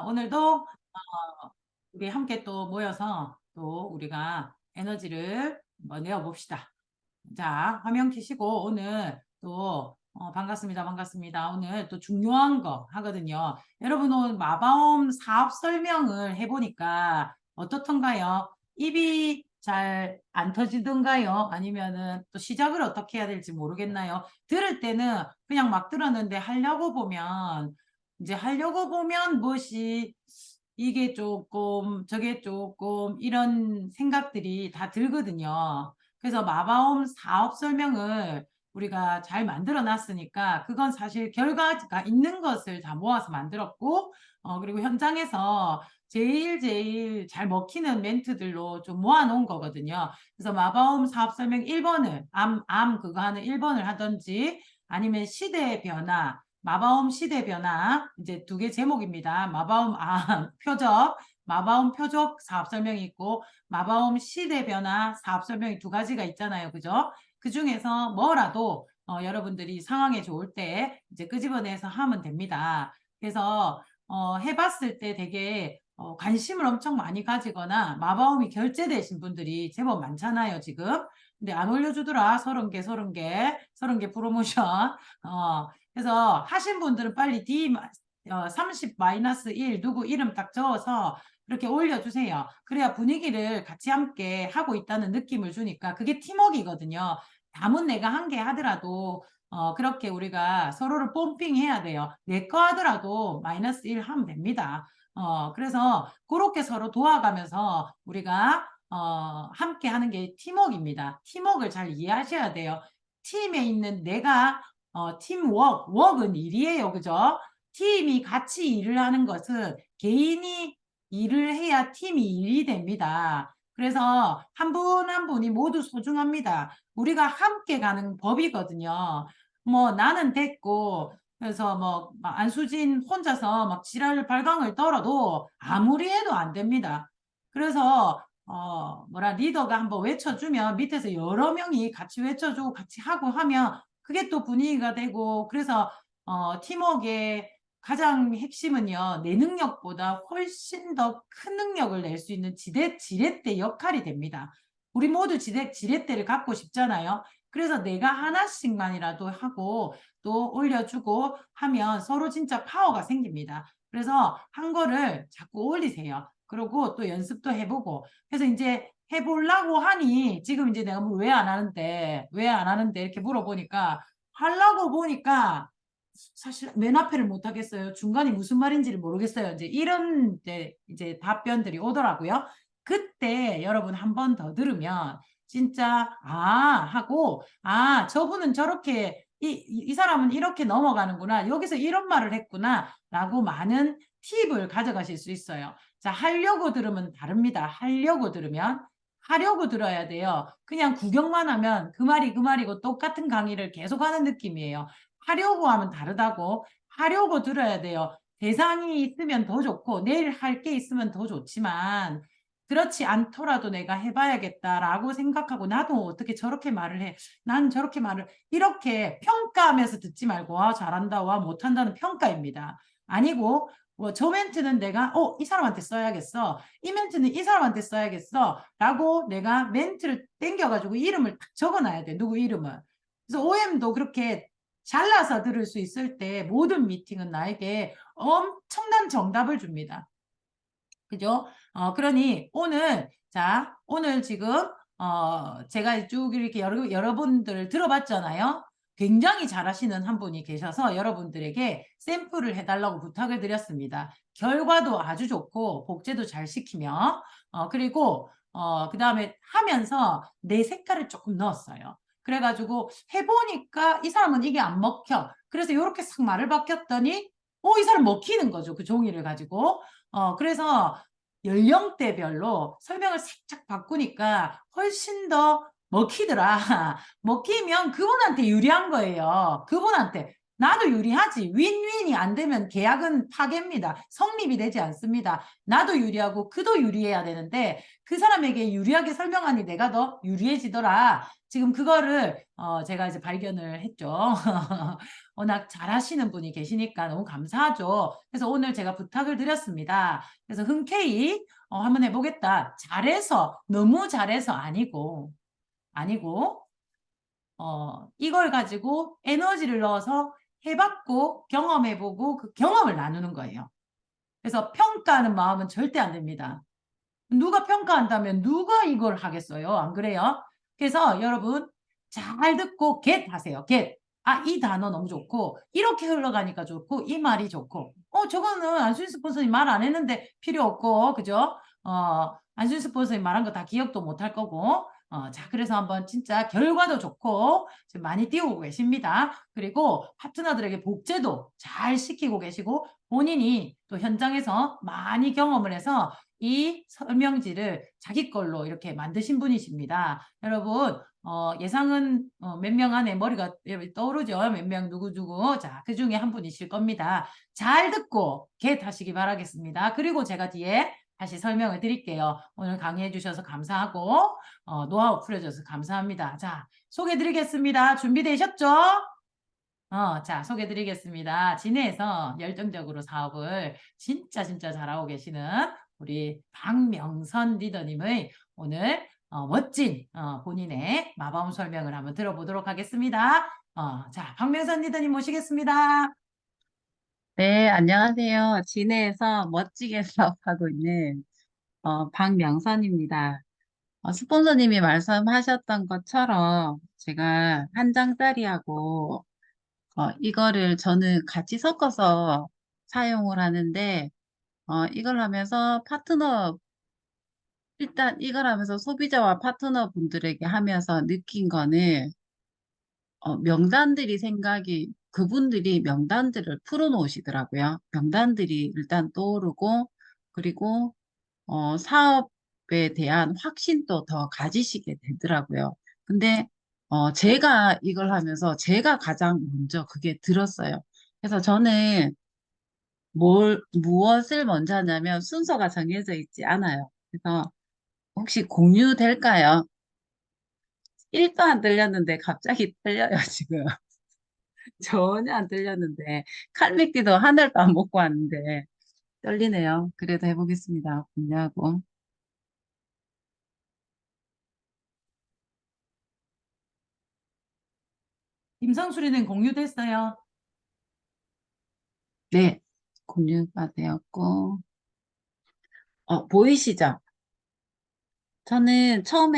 오늘도 우리 함께 또 모여서 또 우리가 에너지를 한번 내어봅시다. 자, 화면 켜시고 오늘 또 반갑습니다. 반갑습니다. 오늘 또 중요한 거 하거든요. 여러분 오늘 마바옴 사업 설명을 해보니까 어떻던가요? 입이 잘 안 터지던가요? 아니면은 또 시작을 어떻게 해야 될지 모르겠나요? 들을 때는 그냥 막 들었는데 하려고 보면 무엇이 이게 조금 저게 조금 이런 생각들이 다 들거든요. 그래서 마바옴 사업 설명을 우리가 잘 만들어 놨으니까 그건 사실 결과가 있는 것을 다 모아서 만들었고 그리고 현장에서 제일 잘 먹히는 멘트들로 좀 모아 놓은 거거든요. 그래서 마바옴 사업 설명 1번을 암 그거 하는 1번을 하든지 아니면 시대의 변화 마바옴 시대 변화 이제 두 개 제목입니다. 마바옴 표적 마바옴 표적 사업 설명이 있고 마바옴 시대 변화 사업 설명이 두 가지가 있잖아요. 그죠? 그 중에서 뭐라도 여러분들이 상황에 좋을 때 이제 끄집어내서 하면 됩니다. 그래서 해봤을 때 되게 관심을 엄청 많이 가지거나 마바옴이 결제되신 분들이 제법 많잖아요. 지금. 근데 안 올려주더라. 30개, 30개, 30개 프로모션. 그래서 하신 분들은 빨리 D 30-1 누구 이름 딱 적어서 그렇게 올려주세요. 그래야 분위기를 같이 함께 하고 있다는 느낌을 주니까 그게 팀워크이거든요. 담은 내가 한 개 하더라도 그렇게 우리가 서로를 뽐핑해야 돼요. 내 거 하더라도 -1 하면 됩니다. 그래서 그렇게 서로 도와가면서 우리가 함께 하는 게 팀워크입니다. 팀워크를 잘 이해하셔야 돼요. 팀에 있는 내가 팀워크, 웍은 일이에요. 그죠? 팀이 같이 일을 하는 것은 개인이 일을 해야 팀이 일이 됩니다. 그래서 한 분 한 분이 모두 소중합니다. 우리가 함께 가는 법이거든요. 뭐 나는 됐고 그래서 뭐 안수진 혼자서 막 지랄 발광을 떨어도 아무리 해도 안 됩니다. 그래서 리더가 한번 외쳐주면 밑에서 여러 명이 같이 외쳐주고 같이 하고 하면 그게 또 분위기가 되고 그래서 팀워크의 가장 핵심은요. 내 능력보다 훨씬 더 큰 능력을 낼 수 있는 지렛대 역할이 됩니다. 우리 모두 지렛대를 갖고 싶잖아요. 그래서 내가 하나씩만이라도 하고 또 올려주고 하면 서로 진짜 파워가 생깁니다. 그래서 한 거를 자꾸 올리세요. 그리고 또 연습도 해보고 그래서 이제 해보려고 하니 지금 이제 내가 왜 안 하는데 이렇게 물어보니까 하려고 보니까 사실 맨 앞에를 못 하겠어요. 중간이 무슨 말인지를 모르겠어요. 이제 이런 이제 답변들이 오더라고요. 그때 여러분 한 번 더 들으면 진짜 하고 저분은 저렇게 이 사람은 이렇게 넘어가는구나. 여기서 이런 말을 했구나. 라고 많은 팁을 가져가실 수 있어요. 자, 하려고 들으면 다릅니다. 하려고 들어야 돼요. 그냥 구경만 하면 그 말이 그 말이고 똑같은 강의를 계속하는 느낌이에요. 하려고 하면 다르다고. 하려고 들어야 돼요. 대상이 있으면 더 좋고 내일 할 게 있으면 더 좋지만 그렇지 않더라도 내가 해봐야겠다라고 생각하고 나도 어떻게 저렇게 말을 해. 난 저렇게 말을 이렇게 평가하면서 듣지 말고 잘한다 와 못한다는 평가입니다. 아니고 저 멘트는 내가 이 사람한테 써야겠어. 이 멘트는 이 사람한테 써야겠어. 라고 내가 멘트를 땡겨가지고 이름을 딱 적어놔야 돼. 누구 이름을. 그래서 OM도 그렇게 잘라서 들을 수 있을 때 모든 미팅은 나에게 엄청난 정답을 줍니다. 그죠? 그러니 오늘 지금 제가 쭉 이렇게 여러분들 들어봤잖아요. 굉장히 잘하시는 한 분이 계셔서 여러분들에게 샘플을 해달라고 부탁을 드렸습니다. 결과도 아주 좋고 복제도 잘 시키며 그리고 그 다음에 하면서 내 색깔을 조금 넣었어요. 그래가지고 해보니까 이 사람은 이게 안 먹혀. 그래서 이렇게 싹 말을 바뀌었더니 이 사람 먹히는 거죠. 그 종이를 가지고. 그래서 연령대별로 설명을 살짝 바꾸니까 훨씬 더 먹히더라. 먹히면 그분한테 유리한 거예요. 그분한테. 나도 유리하지. 윈윈이 안 되면 계약은 파괴입니다. 성립이 되지 않습니다. 나도 유리하고 그도 유리해야 되는데 그 사람에게 유리하게 설명하니 내가 더 유리해지더라. 지금 그거를 제가 이제 발견을 했죠. 워낙 잘하시는 분이 계시니까 너무 감사하죠. 그래서 오늘 제가 부탁을 드렸습니다. 그래서 흔쾌히 한번 해보겠다. 잘해서 너무 잘해서 아니고 이걸 가지고 에너지를 넣어서 해봤고 경험해보고 그 경험을 나누는 거예요. 그래서 평가하는 마음은 절대 안 됩니다. 누가 평가한다면 누가 이걸 하겠어요? 안 그래요? 그래서 여러분 잘 듣고 get 하세요. get. 아, 이 단어 너무 좋고 이렇게 흘러가니까 좋고 이 말이 좋고 저거는 안수인 스폰서님 말 안 했는데 필요 없고 그죠? 안수인 스폰서님 말한 거 다 기억도 못 할 거고 자, 그래서 한번 진짜 결과도 좋고 지금 많이 띄우고 계십니다. 그리고 파트너들에게 복제도 잘 시키고 계시고 본인이 또 현장에서 많이 경험을 해서 이 설명지를 자기 걸로 이렇게 만드신 분이십니다. 여러분, 예상은 몇 명 안에 머리가 떠오르죠? 몇 명 누구. 자, 그 중에 한 분이실 겁니다. 잘 듣고 겟하시기 바라겠습니다. 그리고 제가 뒤에 다시 설명을 드릴게요. 오늘 강의해 주셔서 감사하고 노하우 풀어줘서 감사합니다. 자, 소개 드리겠습니다. 준비되셨죠? 자, 소개 드리겠습니다. 진해에서 열정적으로 사업을 진짜 잘하고 계시는 우리 박명선 리더님의 오늘 멋진 본인의 마법 설명을 한번 들어보도록 하겠습니다. 자, 박명선 리더님 모시겠습니다. 네, 안녕하세요. 진해에서 멋지게 사업하고 있는 박명선입니다. 스폰서님이 말씀하셨던 것처럼 제가 한 장짜리하고 이거를 저는 같이 섞어서 사용을 하는데 이걸 하면서 일단 이걸 하면서 소비자와 파트너 분들에게 하면서 느낀 거는 그분들이 명단들을 풀어놓으시더라고요. 명단들이 일단 떠오르고, 그리고, 사업에 대한 확신도 더 가지시게 되더라고요. 근데, 제가 이걸 하면서 제가 가장 먼저 그게 들었어요. 그래서 저는 무엇을 먼저 하냐면 순서가 정해져 있지 않아요. 그래서 혹시 공유될까요? 1도 안 들렸는데 갑자기 들려요, 지금. 전혀 안 들렸는데 칼미끼도 하늘도 안 먹고 왔는데 떨리네요. 그래도 해보겠습니다. 공유하고. 임상수리는 공유됐어요. 네, 공유가 되었고 보이시죠? 저는 처음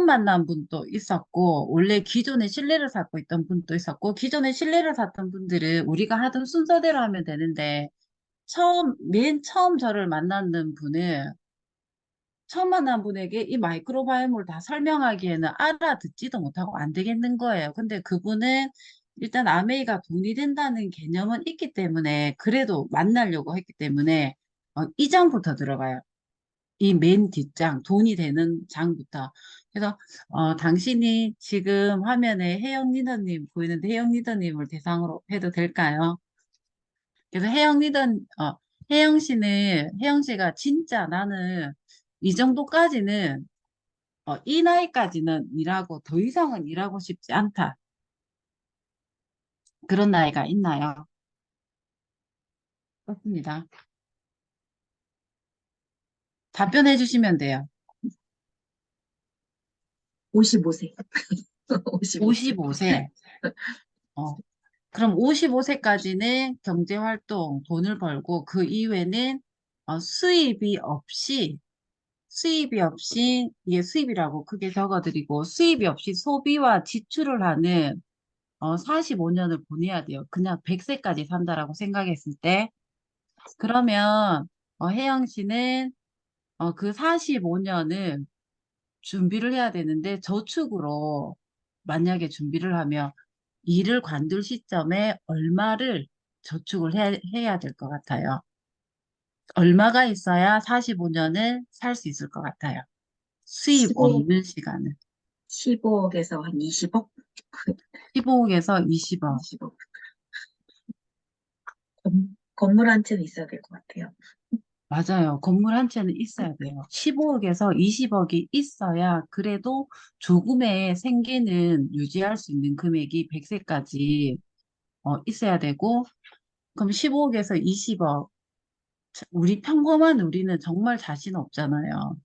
만난 분도 있었고 원래 기존에 신뢰를 쌓고 있던 분도 있었고 기존에 신뢰를 쌓던 분들은 우리가 하던 순서대로 하면 되는데 맨 처음 저를 만나는 분은 처음 만난 분에게 이 마이크로바이옴을 다 설명하기에는 알아듣지도 못하고 안 되겠는 거예요. 근데 그분은 일단 아메이가 돈이 된다는 개념은 있기 때문에 그래도 만나려고 했기 때문에 이 장부터 들어가요. 이 맨 뒷장, 돈이 되는 장부터. 그래서 당신이 지금 화면에 혜영 리더님 보이는데 혜영 리더님을 대상으로 해도 될까요? 그래서 혜영 씨가 진짜 나는 이 정도까지는 이 나이까지는 일하고 더 이상은 일하고 싶지 않다. 그런 나이가 있나요? 그렇습니다. 답변해 주시면 돼요. 55세. 55세. 55세. 어, 그럼 55세까지는 경제활동, 돈을 벌고 그 이후에는 수입이 없이, 이게 수입이라고 크게 적어드리고, 수입이 없이 소비와 지출을 하는 45년을 보내야 돼요. 그냥 100세까지 산다라고 생각했을 때. 그러면 혜영 씨는 그 45년을 준비를 해야 되는데 저축으로 만약에 준비를 하면 일을 관둘 시점에 얼마를 해야 될 것 같아요. 얼마가 있어야 45년을 살 수 있을 것 같아요. 수입 15억, 없는 시간은. 15억에서 한 20억? 15억에서 20억. 20억. 건물 한 채는 있어야 될 것 같아요. 맞아요. 건물 한 채는 있어야 돼요. 15억에서 20억이 있어야 그래도 조금의 생계는 유지할 수 있는 금액이 100세까지 있어야 되고, 그럼 15억에서 20억. 우리 평범한 우리는 정말 자신 없잖아요.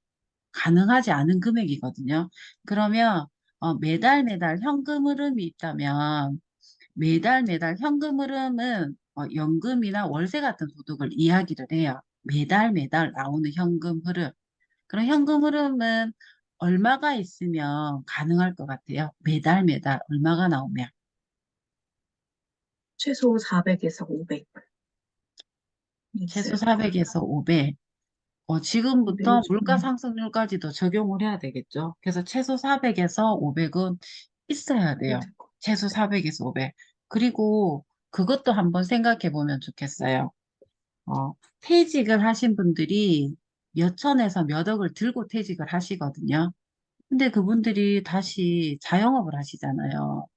가능하지 않은 금액이거든요. 그러면 매달 매달 현금 흐름이 있다면 매달 매달 현금 흐름은 연금이나 월세 같은 소득을 이야기를 해요. 매달 매달 나오는 현금 흐름. 그럼 현금 흐름은 얼마가 있으면 가능할 것 같아요? 매달 매달 얼마가 나오면. 최소 400에서 500 최소 있어야 될 것 같아요. 400에서 500. 근데 지금부터 요즘, 물가 상승률까지도 적용을 해야 되겠죠. 그래서 최소 400에서 500은 있어야 해야 돼요. 될 것 최소 400에서 500. 그리고 그것도 한번 생각해 보면 좋겠어요. 퇴직을 하신 분들이 몇 천에서 몇 억을 들고 퇴직을 하시거든요. 근데 그분들이 다시 자영업을 하시잖아요.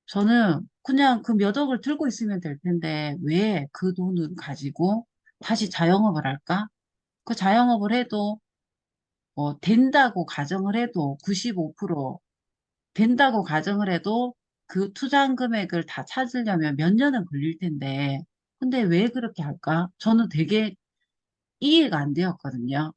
저는 그냥 그 몇 억을 들고 있으면 될 텐데 왜 그 돈을 가지고 다시 자영업을 할까? 그 자영업을 해도 된다고 가정을 해도 95% 된다고 가정을 해도 그 투자한 금액을 다 찾으려면 몇 년은 걸릴 텐데 근데 왜 그렇게 할까? 저는 되게 이해가 안 되었거든요.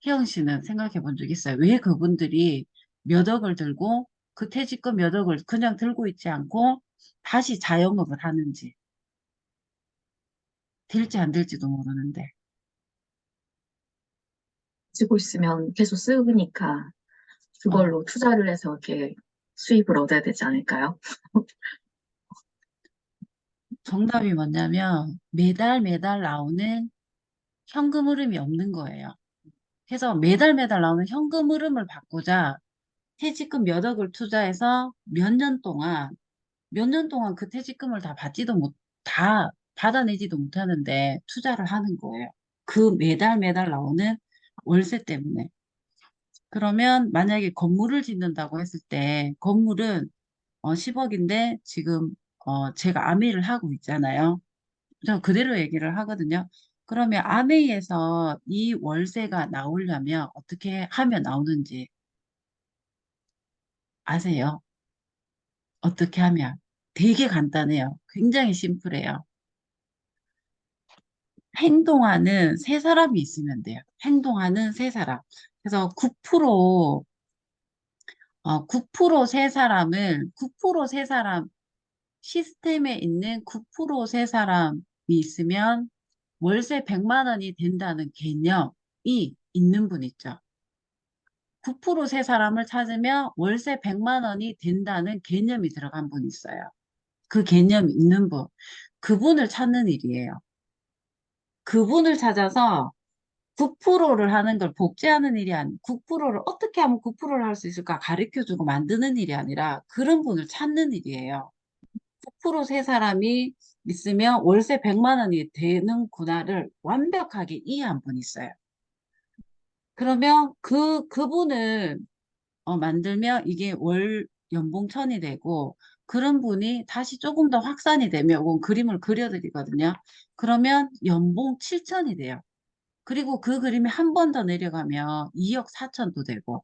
희영 씨는 생각해 본 적 있어요? 왜 그분들이 몇 억을 들고 그 퇴직금 몇 억을 그냥 들고 있지 않고 다시 자영업을 하는지 될지 안 될지도 모르는데 가지고 있으면 계속 쓰니까 어, 그걸로 투자를 해서 이렇게 수입을 얻어야 되지 않을까요? 정답이 뭐냐면 매달 매달 나오는 현금 흐름이 없는 거예요. 그래서 매달 매달 나오는 현금 흐름을 바꾸자 퇴직금 몇 억을 투자해서 몇 년 동안 그 퇴직금을 다 받아내지도 못하는데 투자를 하는 거예요. 그 매달 매달 나오는 월세 때문에. 그러면 만약에 건물을 짓는다고 했을 때 건물은 10억인데 지금 제가 아메이를 하고 있잖아요. 저 그대로 얘기를 하거든요. 그러면 아메이에서 이 월세가 나오려면 어떻게 하면 나오는지 아세요? 어떻게 하면? 되게 간단해요. 굉장히 심플해요. 행동하는 세 사람이 있으면 돼요. 행동하는 세 사람. 그래서 9% 세 사람, 시스템에 있는 9% 세 사람이 있으면 월세 100만 원이 된다는 개념이 있는 분 있죠. 9%세 사람을 찾으면 월세 100만 원이 된다는 개념이 들어간 분 있어요. 그 개념이 있는 분. 그분을 찾는 일이에요. 그분을 찾아서 9%를 하는 걸 복제하는 일이 아니, 9%를 어떻게 하면 9%를 할 수 있을까 가르쳐 주고 만드는 일이 아니라 그런 분을 찾는 일이에요. 9%세 사람이 있으면 월세 100만 원이 되는구나를 완벽하게 이해한 분이 있어요. 그러면 그분을 만들면 이게 월 연봉 1000이 되고 그런 분이 다시 조금 더 확산이 되면 이건 그림을 그려드리거든요. 그러면 연봉 7000이 돼요. 그리고 그 그림이 한 번 더 내려가면 2억 4천도 되고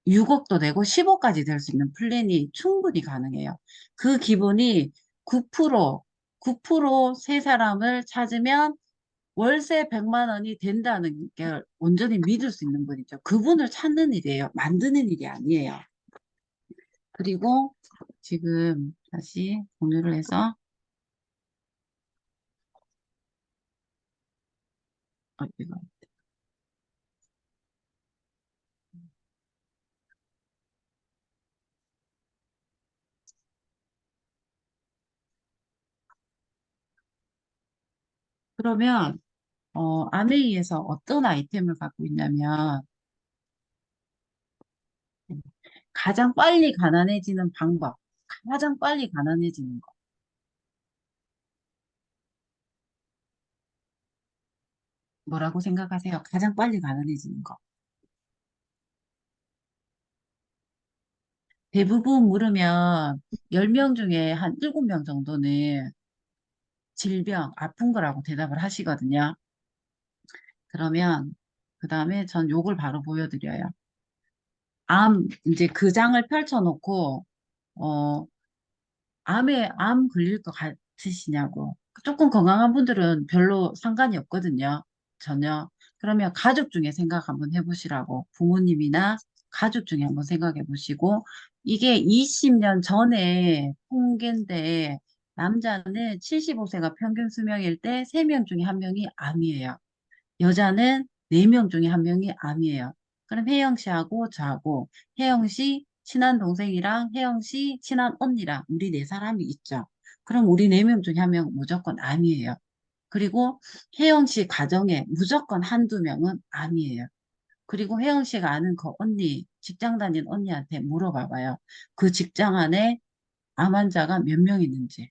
6억도 되고 10억까지 될 수 있는 플랜이 충분히 가능해요. 그 기본이 9%세 사람을 찾으면 월세 100만 원이 된다는 게 온전히 믿을 수 있는 분이죠. 그분을 찾는 일이에요. 만드는 일이 아니에요. 그리고 지금 다시 공유를 해서 이거. 그러면 아메이에서 어떤 아이템을 갖고 있냐면 가장 빨리 가난해지는 방법, 가장 빨리 가난해지는 거. 뭐라고 생각하세요? 가장 빨리 가난해지는 거. 대부분 물으면 10명 중에 한 7명 정도는 질병, 아픈 거라고 대답을 하시거든요. 그러면 그 다음에 전 요걸 바로 보여드려요. 이제 그 장을 펼쳐놓고, 어, 암 걸릴 것 같으시냐고. 조금 건강한 분들은 별로 상관이 없거든요. 전혀. 그러면 가족 중에 생각 한번 해보시라고. 부모님이나 가족 중에 한번 생각해 보시고, 이게 20년 전에 통계인데, 남자는 75세가 평균 수명일 때 3명 중에 1명이 암이에요. 여자는 4명 중에 1명이 암이에요. 그럼 혜영 씨하고 저하고, 혜영 씨 친한 동생이랑 혜영 씨 친한 언니랑 우리 4사람이 있죠. 그럼 우리 4명 중에 1명 무조건 암이에요. 그리고 혜영 씨 가정에 무조건 한두 명은 암이에요. 그리고 혜영 씨가 아는 그 언니, 직장 다닌 언니한테 물어봐봐요. 그 직장 안에 암 환자가 몇 명 있는지.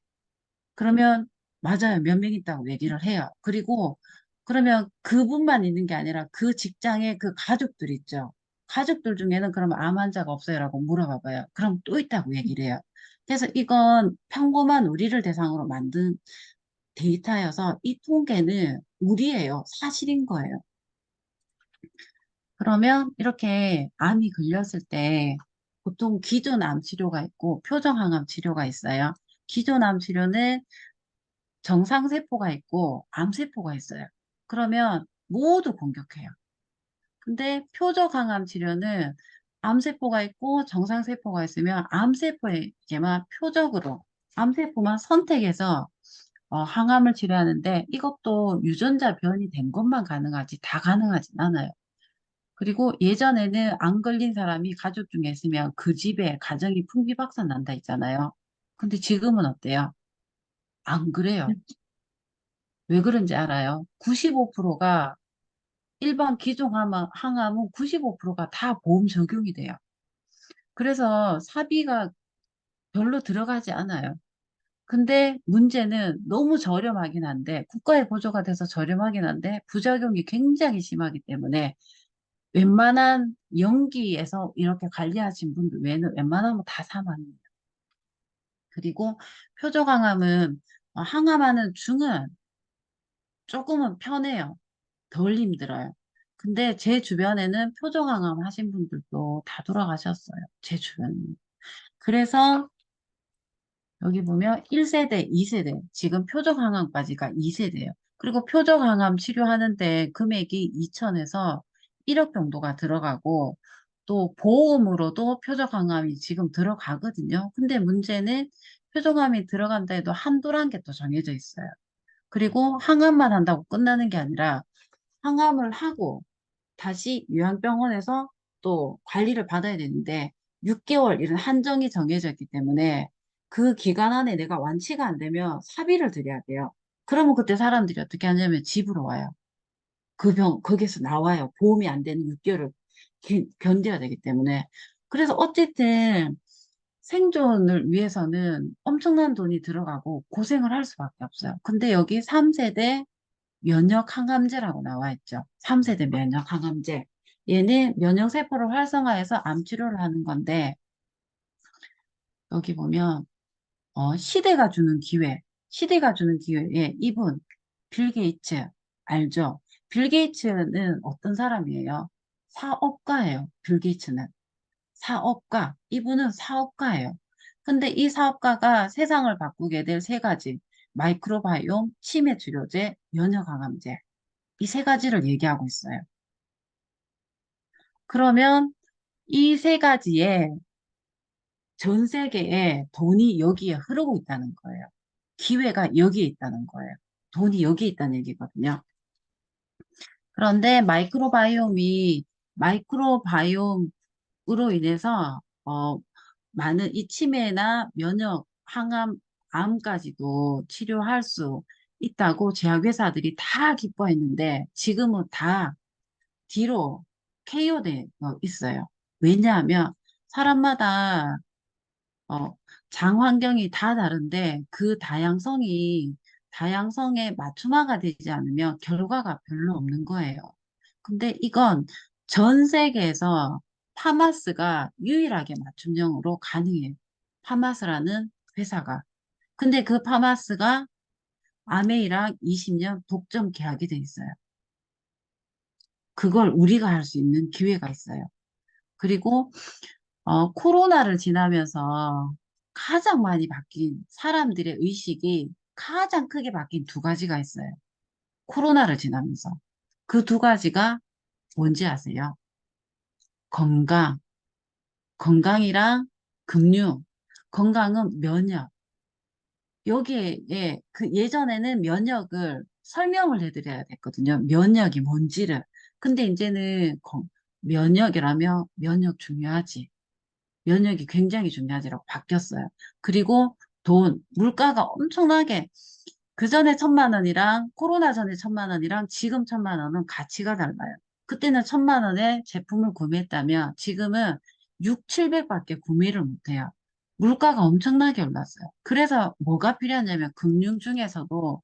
그러면 맞아요. 몇 명 있다고 얘기를 해요. 그리고 그러면 그분만 있는 게 아니라 그 직장에 그 가족들 있죠. 가족들 중에는 그러면 암 환자가 없어요라고 물어봐봐요. 그럼 또 있다고 얘기를 해요. 그래서 이건 평범한 우리를 대상으로 만든 데이터여서 이 통계는 우리예요. 사실인 거예요. 그러면 이렇게 암이 걸렸을 때 보통 기존 암 치료가 있고 표정항암 치료가 있어요. 기존 암 치료는 정상세포가 있고 암세포가 있어요. 그러면 모두 공격해요. 근데 표적항암 치료는 암세포가 있고 정상세포가 있으면 암세포에게만 표적으로 암세포만 선택해서 항암을 치료하는데 이것도 유전자 변이 된 것만 가능하지 다 가능하진 않아요. 그리고 예전에는 안 걸린 사람이 가족 중에 있으면 그 집에 가정이 풍비박산 난다 했잖아요. 근데 지금은 어때요? 안 그래요. 왜 그런지 알아요? 95%가 일반 기존 항암은 95%가 다 보험 적용이 돼요. 그래서 사비가 별로 들어가지 않아요. 근데 문제는 너무 저렴하긴 한데, 국가의 보조가 돼서 저렴하긴 한데, 부작용이 굉장히 심하기 때문에, 웬만한 연기에서 이렇게 관리하신 분들 외에는 웬만하면 다 사망해요. 그리고 표적항암은, 항암하는 중은 조금은 편해요. 덜 힘들어요. 근데 제 주변에는 표정항암 하신 분들도 다 돌아가셨어요. 제 주변에. 그래서 여기 보면 1세대, 2세대, 지금 표적항암까지가 2세대예요. 그리고 표적항암 치료하는데 금액이 2천에서 1억 정도가 들어가고 또 보험으로도 표적항암이 지금 들어가거든요. 근데 문제는 표적암이 들어간다 해도 한도 단계 또 정해져 있어요. 그리고 항암만 한다고 끝나는 게 아니라 항암을 하고 다시 요양병원에서 또 관리를 받아야 되는데 6개월 이런 한정이 정해져 있기 때문에 그 기간 안에 내가 완치가 안 되면 사비를 드려야 돼요. 그러면 그때 사람들이 어떻게 하냐면 집으로 와요. 거기서 나와요. 보험이 안 되는 6개월을 견뎌야 되기 때문에. 그래서 어쨌든 생존을 위해서는 엄청난 돈이 들어가고 고생을 할 수밖에 없어요. 근데 여기 3세대 면역 항암제라고 나와 있죠. 3세대 면역 항암제. 얘는 면역세포를 활성화해서 암 치료를 하는 건데, 여기 보면, 시대가 주는 기회. 시대가 주는 기회에 이분, 빌 게이츠, 알죠? 빌 게이츠는 어떤 사람이에요? 사업가예요. 빌 게이츠는. 사업가. 이분은 사업가예요. 근데 이 사업가가 세상을 바꾸게 될 3가지. 마이크로바이옴, 치매 치료제, 면역 항암제. 이 3가지를 얘기하고 있어요. 그러면 이 3가지에 전 세계에 돈이 여기에 흐르고 있다는 거예요. 기회가 여기에 있다는 거예요. 돈이 여기에 있다는 얘기거든요. 그런데 마이크로바이옴으로 인해서 많은 이 치매나 면역, 항암, 암까지도 치료할 수 있다고 제약회사들이 다 기뻐했는데 지금은 다 뒤로 KO돼 있어요. 왜냐하면 사람마다 어, 장 환경이 다 다른데 그 다양성에 맞춤화가 되지 않으면 결과가 별로 없는 거예요. 근데 이건 전 세계에서 파마스가 유일하게 맞춤형으로 가능해요. 파마스라는 회사가. 근데 그 파마스가 아메이랑 20년 독점 계약이 돼 있어요. 그걸 우리가 할 수 있는 기회가 있어요. 그리고 코로나를 지나면서 가장 많이 바뀐 사람들의 의식이 가장 크게 바뀐 두 가지가 있어요. 코로나를 지나면서. 그 두 가지가 뭔지 아세요? 건강, 건강이랑 금융. 건강은 면역. 여기에 그 예전에는 면역을 설명을 해드려야 됐거든요. 면역이 뭔지를. 근데 이제는 면역이라면 면역 중요하지. 면역이 굉장히 중요하지라고 바뀌었어요. 그리고 돈, 물가가 엄청나게 그 전에 1,000만 원이랑 코로나 전에 1,000만 원이랑 지금 1,000만 원은 가치가 달라요. 그때는 1,000만 원에 제품을 구매했다면 지금은 6, 700밖에 구매를 못해요. 물가가 엄청나게 올랐어요. 그래서 뭐가 필요하냐면 금융 중에서도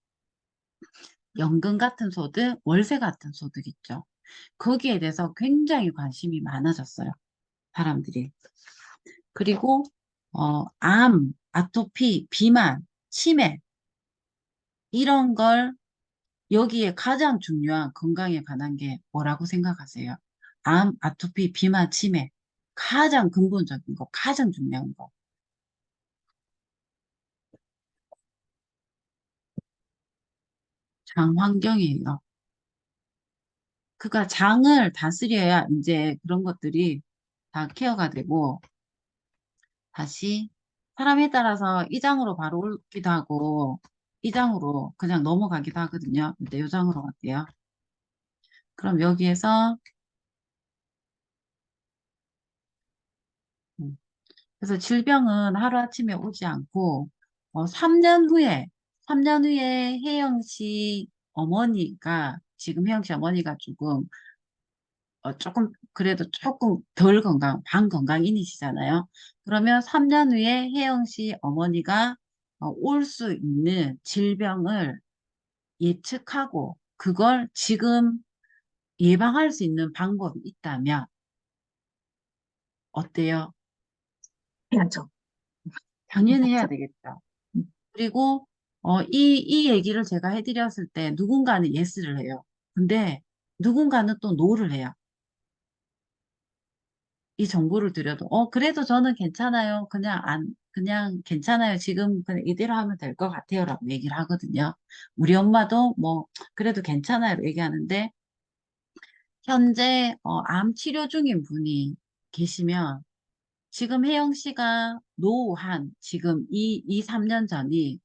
연금 같은 소득, 월세 같은 소득 있죠. 거기에 대해서 굉장히 관심이 많아졌어요. 사람들이. 그리고 아토피, 비만, 치매 이런 걸 여기에 가장 중요한 건강에 관한 게 뭐라고 생각하세요? 아토피, 비만, 치매 가장 근본적인 거, 가장 중요한 거. 장 환경이에요. 그러니까 장을 다스려야 이제 그런 것들이 다 케어가 되고 다시 사람에 따라서 이 장으로 바로 오기도 하고 이 장으로 그냥 넘어가기도 하거든요. 근데 요 장으로 갈게요. 그럼 여기에서 음, 그래서 질병은 하루아침에 오지 않고 3년 후에 3년 후에 혜영 씨 어머니가 지금 혜영 씨 어머니가 조금 그래도 조금 덜 반건강인이시잖아요. 그러면 3년 후에 혜영 씨 어머니가 올 수 있는 질병을 예측하고 그걸 지금 예방할 수 있는 방법이 있다면 어때요? 해야죠. 당연히 해야 맞죠? 되겠죠. 음, 그리고 이 얘기를 제가 해드렸을 때 누군가는 예스를 해요. 근데 누군가는 또 노를 해요. 이 정보를 드려도 그래도 저는 괜찮아요. 그냥 괜찮아요. 지금 그냥 이대로 하면 될 것 같아요. 라고 얘기를 하거든요. 우리 엄마도 뭐 그래도 괜찮아요. 얘기하는데 현재 암 치료 중인 분이 계시면 지금 혜영 씨가 노한 지금 3년 전이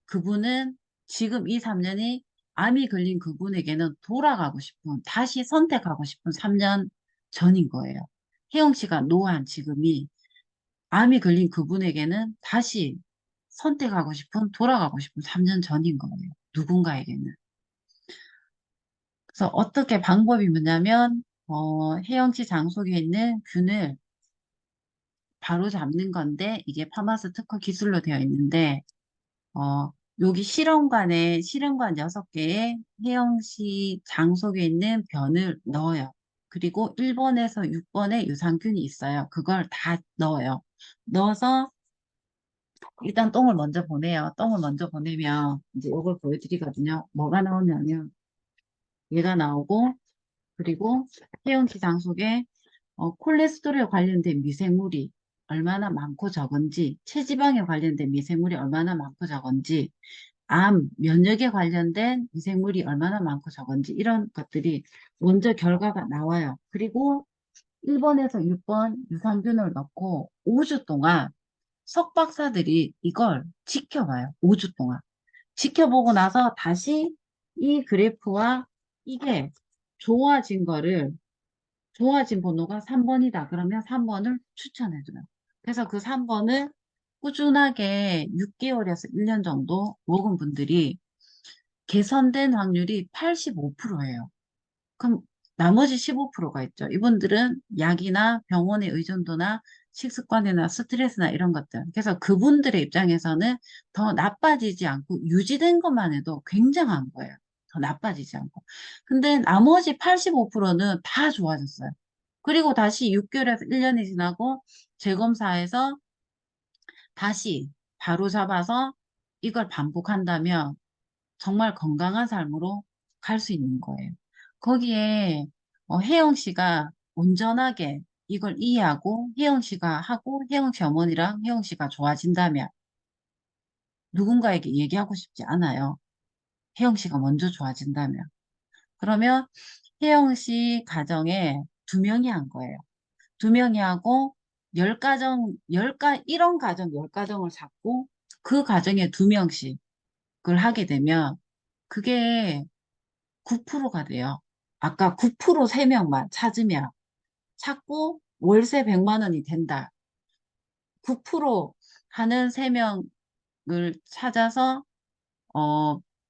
그분은 지금 3년이 암이 걸린 그분에게는 돌아가고 싶은, 다시 선택하고 싶은 3년 전인 거예요. 혜영 씨가 노한 지금이 암이 걸린 그분에게는 다시 선택하고 싶은, 돌아가고 싶은 3년 전인 거예요. 누군가에게는. 그래서 어떻게 방법이 뭐냐면, 혜영 씨 장속에 있는 균을 바로 잡는 건데, 이게 파마스 특허 기술로 되어 있는데, 어, 여기 실험관 6개에 혜영시 장속에 있는 변을 넣어요. 그리고 1번에서 6번에 유산균이 있어요. 그걸 다 넣어요. 넣어서 일단 똥을 먼저 보내요. 똥을 먼저 보내면 이제 이걸 보여드리거든요. 뭐가 나오냐면 얘가 나오고 그리고 혜영시 장속에 콜레스테롤에 관련된 미생물이 얼마나 많고 적은지, 체지방에 관련된 미생물이 얼마나 많고 적은지, 면역에 관련된 미생물이 얼마나 많고 적은지 이런 것들이 먼저 결과가 나와요. 그리고 1번에서 6번 유산균을 넣고 5주 동안 석박사들이 이걸 지켜봐요. 5주 동안. 지켜보고 나서 다시 이 그래프와 이게 좋아진 거를 좋아진 번호가 3번이다. 그러면 3번을 추천해줘요. 그래서 그 3번을 꾸준하게 6개월에서 1년 정도 먹은 분들이 개선된 확률이 85%예요. 그럼 나머지 15%가 있죠. 이분들은 약이나 병원의 의존도나 식습관이나 스트레스나 이런 것들. 그래서 그분들의 입장에서는 더 나빠지지 않고 유지된 것만 해도 굉장한 거예요. 더 나빠지지 않고. 근데 나머지 85%는 다 좋아졌어요. 그리고 다시 6개월에서 1년이 지나고 재검사해서 다시 바로 잡아서 이걸 반복한다면 정말 건강한 삶으로 갈 수 있는 거예요. 거기에 혜영 씨가 온전하게 이걸 이해하고 혜영 씨가 하고 혜영 씨 어머니랑 혜영 씨가 좋아진다면 누군가에게 얘기하고 싶지 않아요. 혜영 씨가 먼저 좋아진다면. 그러면 혜영 씨 가정에 두 명이 한 거예요. 두 명이 하고 열 가정, 이런 가정 열 가정을 잡고 그 가정에 두 명씩을 하게 되면 그게 9%가 돼요. 아까 9% 세 명만 찾으면 찾고 월세 100만 원이 된다. 9% 하는 세 명을 찾아서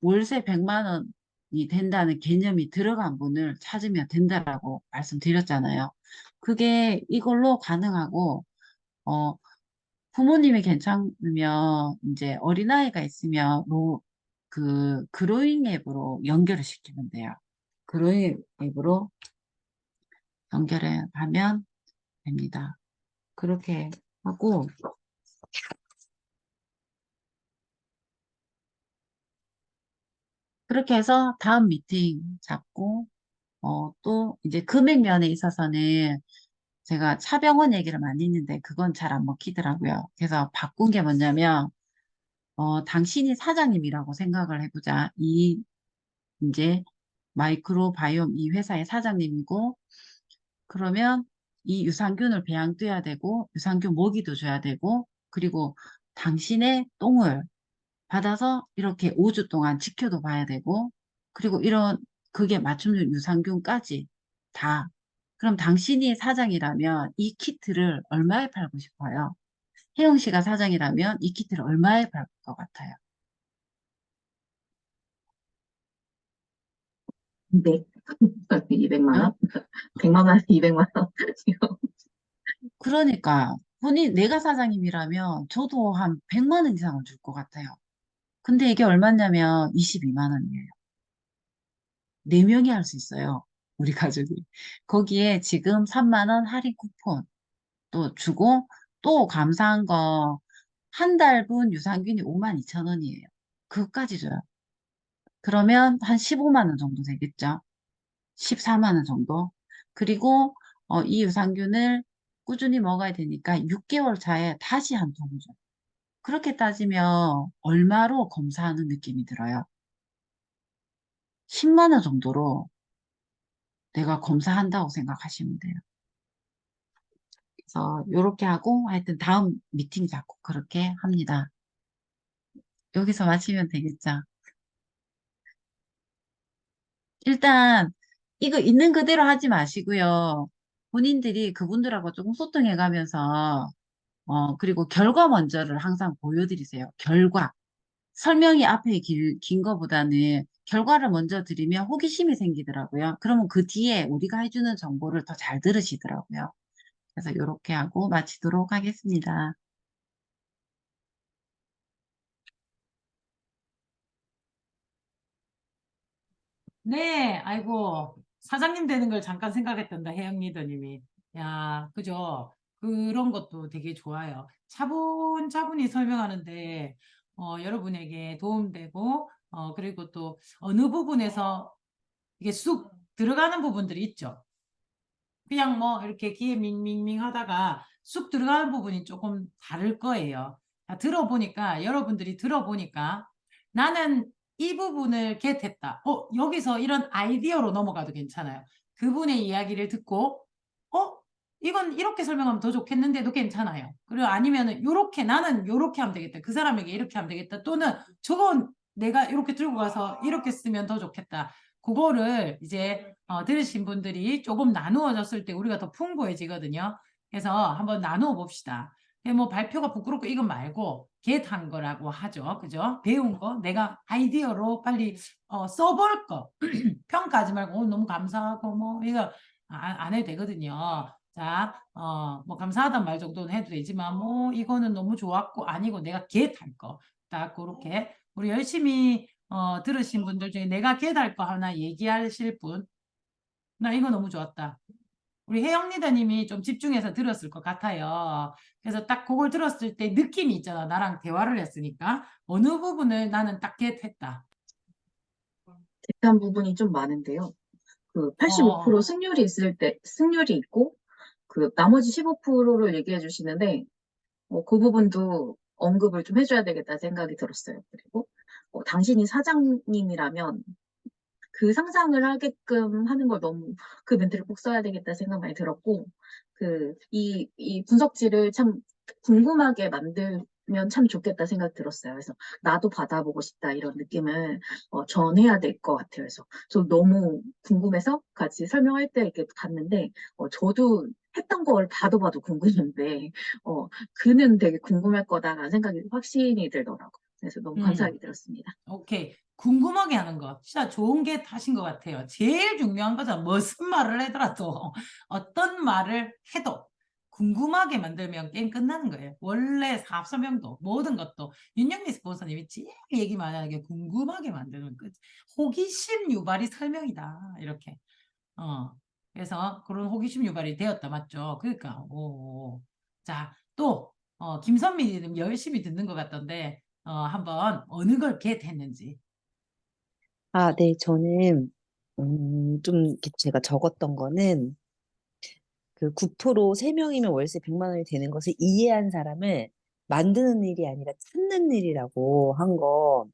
월세 100만 원이 된다는 개념이 들어간 분을 찾으면 된다라고 말씀드렸잖아요. 그게 이걸로 가능하고 어, 부모님이 괜찮으면 이제 어린아이가 있으면 그로잉 앱으로 연결을 시키면 돼요. 그로잉 앱으로 연결을 하면 됩니다. 그렇게 하고 그렇게 해서 다음 미팅 잡고 또 이제 금액 면에 있어서는 제가 차병원 얘기를 많이 했는데 그건 잘 안 먹히더라고요. 그래서 바꾼 게 뭐냐면 당신이 사장님이라고 생각을 해보자. 이제 마이크로바이옴 이 회사의 사장님이고 그러면 이 유산균을 배양돼야 되고 유산균 모기도 줘야 되고 그리고 당신의 똥을 받아서 이렇게 5주 동안 지켜도 봐야 되고 그리고 이런 그게 맞춤형 유산균까지 다 그럼 당신이 사장이라면 이 키트를 얼마에 팔고 싶어요? 혜영 씨가 사장이라면 이 키트를 얼마에 팔 것 같아요? 200, 200만 어? 원? 100만 원, 200만 원. 그러니까 내가 사장님이라면 저도 한 100만 원 이상은 줄 것 같아요. 근데 이게 얼마냐면 22만 원이에요. 네명이 할 수 있어요. 우리 가족이. 거기에 지금 3만 원 할인 쿠폰 또 주고 또 감사한 거 한 달분 유산균이 5만 2천 원이에요. 그것까지 줘요. 그러면 한 15만 원 정도 되겠죠. 14만 원 정도. 그리고 이 유산균을 꾸준히 먹어야 되니까 6개월 차에 다시 한 통을 줘요. 그렇게 따지면 얼마로 검사하는 느낌이 들어요? 10만 원 정도로 내가 검사한다고 생각하시면 돼요. 그래서 이렇게 하고 하여튼 다음 미팅 잡고 그렇게 합니다. 여기서 마치면 되겠죠. 일단 이거 있는 그대로 하지 마시고요. 본인들이 그분들하고 조금 소통해 가면서 그리고 결과 먼저를 항상 보여드리세요. 결과. 설명이 앞에 긴 거보다는 결과를 먼저 드리면 호기심이 생기더라고요. 그러면 그 뒤에 우리가 해주는 정보를 더 잘 들으시더라고요. 그래서 이렇게 하고 마치도록 하겠습니다. 네, 아이고, 사장님 되는 걸 잠깐 생각했던다, 혜영 리더님이. 야, 그죠? 그런 것도 되게 좋아요. 차분차분히 설명하는데, 여러분에게 도움되고, 그리고 또 어느 부분에서 이게 쑥 들어가는 부분들이 있죠. 그냥 뭐 이렇게 귀에 밍밍밍 하다가 쑥 들어가는 부분이 조금 다를 거예요. 들어보니까, 여러분들이 들어보니까 나는 이 부분을 겟했다. 여기서 이런 아이디어로 넘어가도 괜찮아요. 그분의 이야기를 듣고, 어, 이건 이렇게 설명하면 더 좋겠는데도 괜찮아요. 그리고 아니면은 요렇게 나는 요렇게 하면 되겠다. 그 사람에게 이렇게 하면 되겠다. 또는 저건 내가 이렇게 들고 가서 이렇게 쓰면 더 좋겠다. 그거를 이제 들으신 분들이 조금 나누어졌을 때 우리가 더 풍부해지거든요. 그래서 한번 나누어 봅시다. 뭐 발표가 부끄럽고 이건 말고 겟한 거라고 하죠. 그죠? 배운 거 내가 아이디어로 빨리 써볼 거 평가하지 말고 너무 감사하고 뭐 이거 안 해도 되거든요. 자, 뭐 감사하단 말 정도는 해도 되지만 뭐 이거는 너무 좋았고 아니고 내가 겟할 거. 딱 그렇게 우리 열심히 들으신 분들 중에 내가 겟할 거 하나 얘기하실 분? 나 이거 너무 좋았다. 우리 혜영 리더님이 좀 집중해서 들었을 것 같아요. 그래서 딱 그걸 들었을 때 느낌이 있잖아. 나랑 대화를 했으니까. 어느 부분을 나는 딱 겟했다. 대한 부분이 좀 많은데요. 그 어, 85% 승률이 있고, 그 나머지 15%를 얘기해 주시는데, 그 부분도 언급을 좀 해줘야 되겠다 생각이 들었어요. 그리고 당신이 사장님이라면 그 상상을 하게끔 하는 걸 너무 그 멘트를 꼭 써야 되겠다 생각 많이 들었고, 이 분석지를 참 궁금하게 만들면 참 좋겠다 생각 들었어요. 그래서 나도 받아보고 싶다 이런 느낌을 전해야 될 것 같아요. 그래서 저 너무 궁금해서 같이 설명할 때 이렇게 봤는데, 저도 했던 걸 봐도 궁금한데, 그는 되게 궁금할 거다라는 생각이 확신이 들더라고요. 그래서 너무 음. 감사하게 들었습니다. 오케이. 궁금하게 하는 거. 진짜 좋은 게 하신 것 같아요. 제일 중요한 거죠. 무슨 말을 하더라도, 어떤 말을 해도 궁금하게 만들면 게임 끝나는 거예요. 원래 사업 설명도 모든 것도 윤영미 스폰서님이 제일 얘기 많이 하는 게 궁금하게 만드는 거지. 호기심 유발이 설명이다. 이렇게. 어. 그래서 그런 호기심 유발이 되었다. 맞죠? 그러니까. 오. 자, 또 김선미님 열심히 듣는 것 같던데 한번 어느 걸 겟했는지. 아, 네, 저는, 좀, 이렇게 제가 적었던 거는, 그 9% 3명이면 월세 100만 원이 되는 것을 이해한 사람을 만드는 일이 아니라 찾는 일이라고 한 거,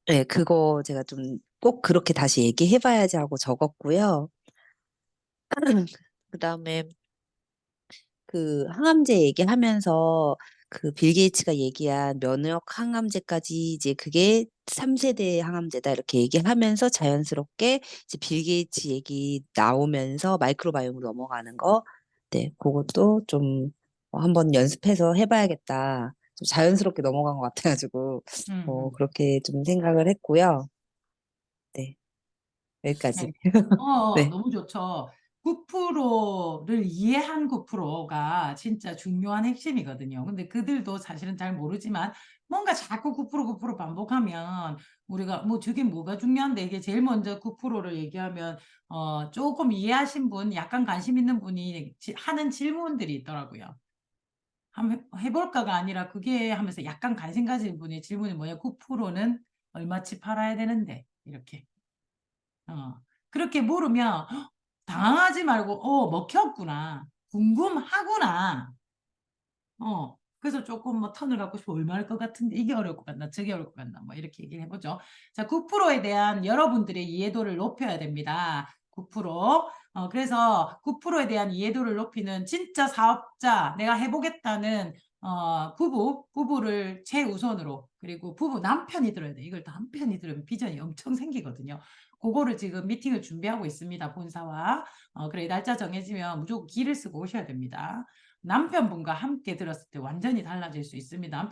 네, 그거 제가 좀 꼭 그렇게 다시 얘기해봐야지 하고 적었고요. 그 다음에 그 항암제 얘기하면서 그 빌 게이츠가 얘기한 면역 항암제까지 이제 그게 3세대 항암제다 이렇게 얘기하면서 자연스럽게 이제 빌 게이츠 얘기 나오면서 마이크로바이옴으로 넘어가는 거. 네, 그것도 좀 한번 연습해서 해봐야겠다. 좀 자연스럽게 넘어간 것 같아가지고 음. 그렇게 좀 생각을 했고요. 네, 여기까지. 네. 네. 너무 좋죠. 9%를 이해한 9%가 진짜 중요한 핵심이거든요. 근데 그들도 사실은 잘 모르지만 뭔가 자꾸 9% 반복하면 우리가 뭐 저게 뭐가 중요한데 이게 제일 먼저 9%를 얘기하면 조금 이해하신 분, 약간 관심 있는 분이 하는 질문들이 있더라고요. 한번 해볼까가 아니라 그게 하면서 약간 관심 가진 분의 질문이 뭐냐? 9%는 얼마치 팔아야 되는데 이렇게. 그렇게 물으면 "헉, 당황하지 말고, 먹혔구나. 궁금하구나. 그래서 조금 뭐 턴을 갖고 싶어 얼마일 것 같은데 이게 어려울 것 같나 저게 어려울 것 같나 뭐 이렇게 얘기를 해보죠. 자, 9%에 대한 여러분들의 이해도를 높여야 됩니다. 9%. 그래서 9%에 대한 이해도를 높이는 진짜 사업자, 내가 해보겠다는 부부를 최우선으로, 그리고 부부 남편이 들어야 돼. 이걸 남편이 들으면 비전이 엄청 생기거든요. 그거를 지금 미팅을 준비하고 있습니다. 본사와. 그래, 날짜 정해지면 무조건 기를 쓰고 오셔야 됩니다. 남편분과 함께 들었을 때 완전히 달라질 수 있습니다.